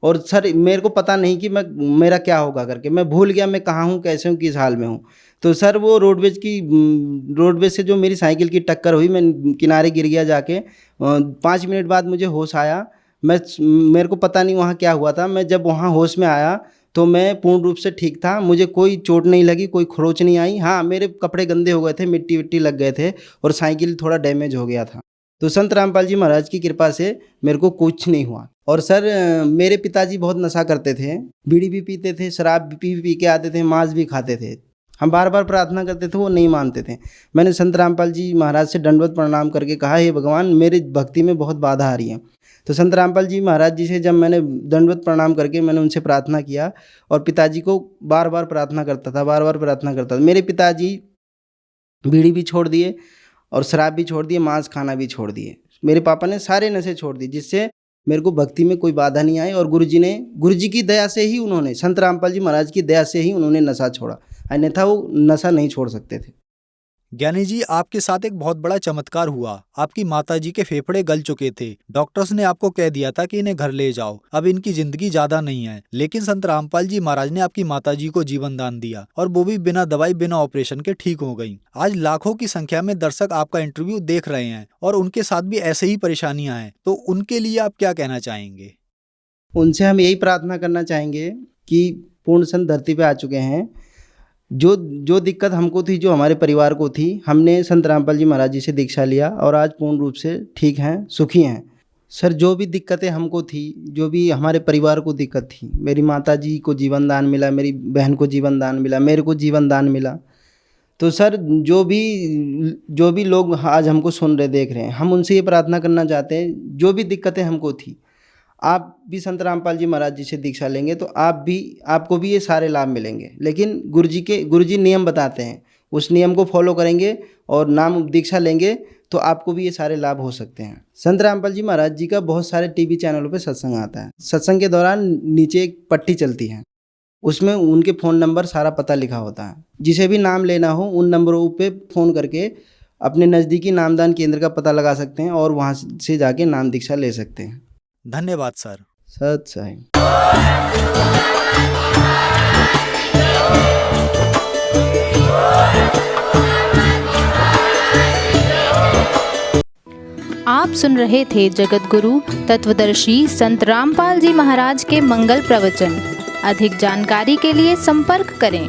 और सर मेरे को पता नहीं कि मेरा क्या होगा करके, मैं भूल गया मैं कहाँ हूँ, कैसे हूँ, किस हाल में हूँ। तो सर वो रोडवेज से जो मेरी साइकिल की टक्कर हुई, मैं किनारे गिर गया जाके। 5 मिनट बाद मुझे होश आया। मेरे को पता नहीं वहाँ क्या हुआ था। मैं जब वहाँ होश में आया तो मैं पूर्ण रूप से ठीक था, मुझे कोई चोट नहीं लगी, कोई खरोच नहीं आई। हाँ, मेरे कपड़े गंदे हो गए थे, मिट्टी विट्टी लग गए थे और साइकिल थोड़ा डैमेज हो गया था। तो संत रामपाल जी महाराज की कृपा से मेरे को कुछ नहीं हुआ। और सर मेरे पिताजी बहुत नशा करते थे, बीड़ी भी पीते थे, शराब भी पी के आते थे, मांस भी खाते थे। हम बार बार प्रार्थना करते थे, वो नहीं मानते थे। मैंने संत रामपाल जी महाराज से दंडवत प्रणाम करके कहा, हे भगवान मेरी भक्ति में बहुत बाधा आ रही है। तो संत रामपाल जी महाराज जी से जब मैंने दंडवत प्रणाम करके मैंने उनसे प्रार्थना किया और पिताजी को बार बार प्रार्थना करता था। मेरे पिताजी बीड़ी भी छोड़ दिए और शराब भी छोड़ दिए, मांस खाना भी छोड़ दिए। मेरे पापा ने सारे नशे छोड़ दिए, जिससे मेरे को भक्ति में कोई बाधा नहीं आई। और गुरुजी की दया से ही उन्होंने, संत रामपाल जी महाराज की दया से ही उन्होंने नशा छोड़ा, अन्यथा वो नशा नहीं छोड़ सकते थे। ज्ञानी जी, आपके साथ एक बहुत बड़ा चमत्कार हुआ। आपकी माताजी के फेफड़े गल चुके थे, डॉक्टर्स ने आपको कह दिया था कि इन्हें घर ले जाओ, अब इनकी जिंदगी ज्यादा नहीं है। लेकिन संत रामपाल जी महाराज ने आपकी माताजी को जीवन दान दिया और वो भी बिना दवाई बिना ऑपरेशन के ठीक हो गई। आज लाखों की संख्या में दर्शक आपका इंटरव्यू देख रहे हैं और उनके साथ भी ऐसे ही परेशानियां हैं, तो उनके लिए आप क्या कहना चाहेंगे? उनसे हम यही प्रार्थना करना चाहेंगे कि पूर्ण संत धरती पे आ चुके हैं। जो दिक्कत हमको थी, जो हमारे परिवार को थी, हमने संत रामपाल जी महाराज जी से दीक्षा लिया और आज पूर्ण रूप से ठीक हैं, सुखी हैं। सर जो भी दिक्कतें हमको थी, जो भी हमारे परिवार को दिक्कत थी, मेरी माताजी को जीवन दान मिला, मेरी बहन को जीवन दान मिला, मेरे को जीवन दान मिला। तो सर जो भी लोग आज हमको सुन रहे, देख रहे हैं, हम उनसे ये प्रार्थना करना चाहते हैं, जो भी दिक्कतें हमको थी, आप भी संत रामपाल जी महाराज जी से दीक्षा लेंगे तो आपको भी ये सारे लाभ मिलेंगे। लेकिन गुरुजी नियम बताते हैं, उस नियम को फॉलो करेंगे और नाम दीक्षा लेंगे तो आपको भी ये सारे लाभ हो सकते हैं। संत रामपाल जी महाराज जी का बहुत सारे टीवी चैनलों पे सत्संग आता है। सत्संग के दौरान नीचे एक पट्टी चलती है, उसमें उनके फ़ोन नंबर सारा पता लिखा होता है। जिसे भी नाम लेना हो उन नंबरों पे फ़ोन करके अपने नज़दीकी नामदान केंद्र का पता लगा सकते हैं और वहाँ से जाके नाम दीक्षा ले सकते हैं। धन्यवाद सर। सत साई। आप सुन रहे थे जगत गुरु तत्वदर्शी संत रामपाल जी महाराज के मंगल प्रवचन। अधिक जानकारी के लिए संपर्क करें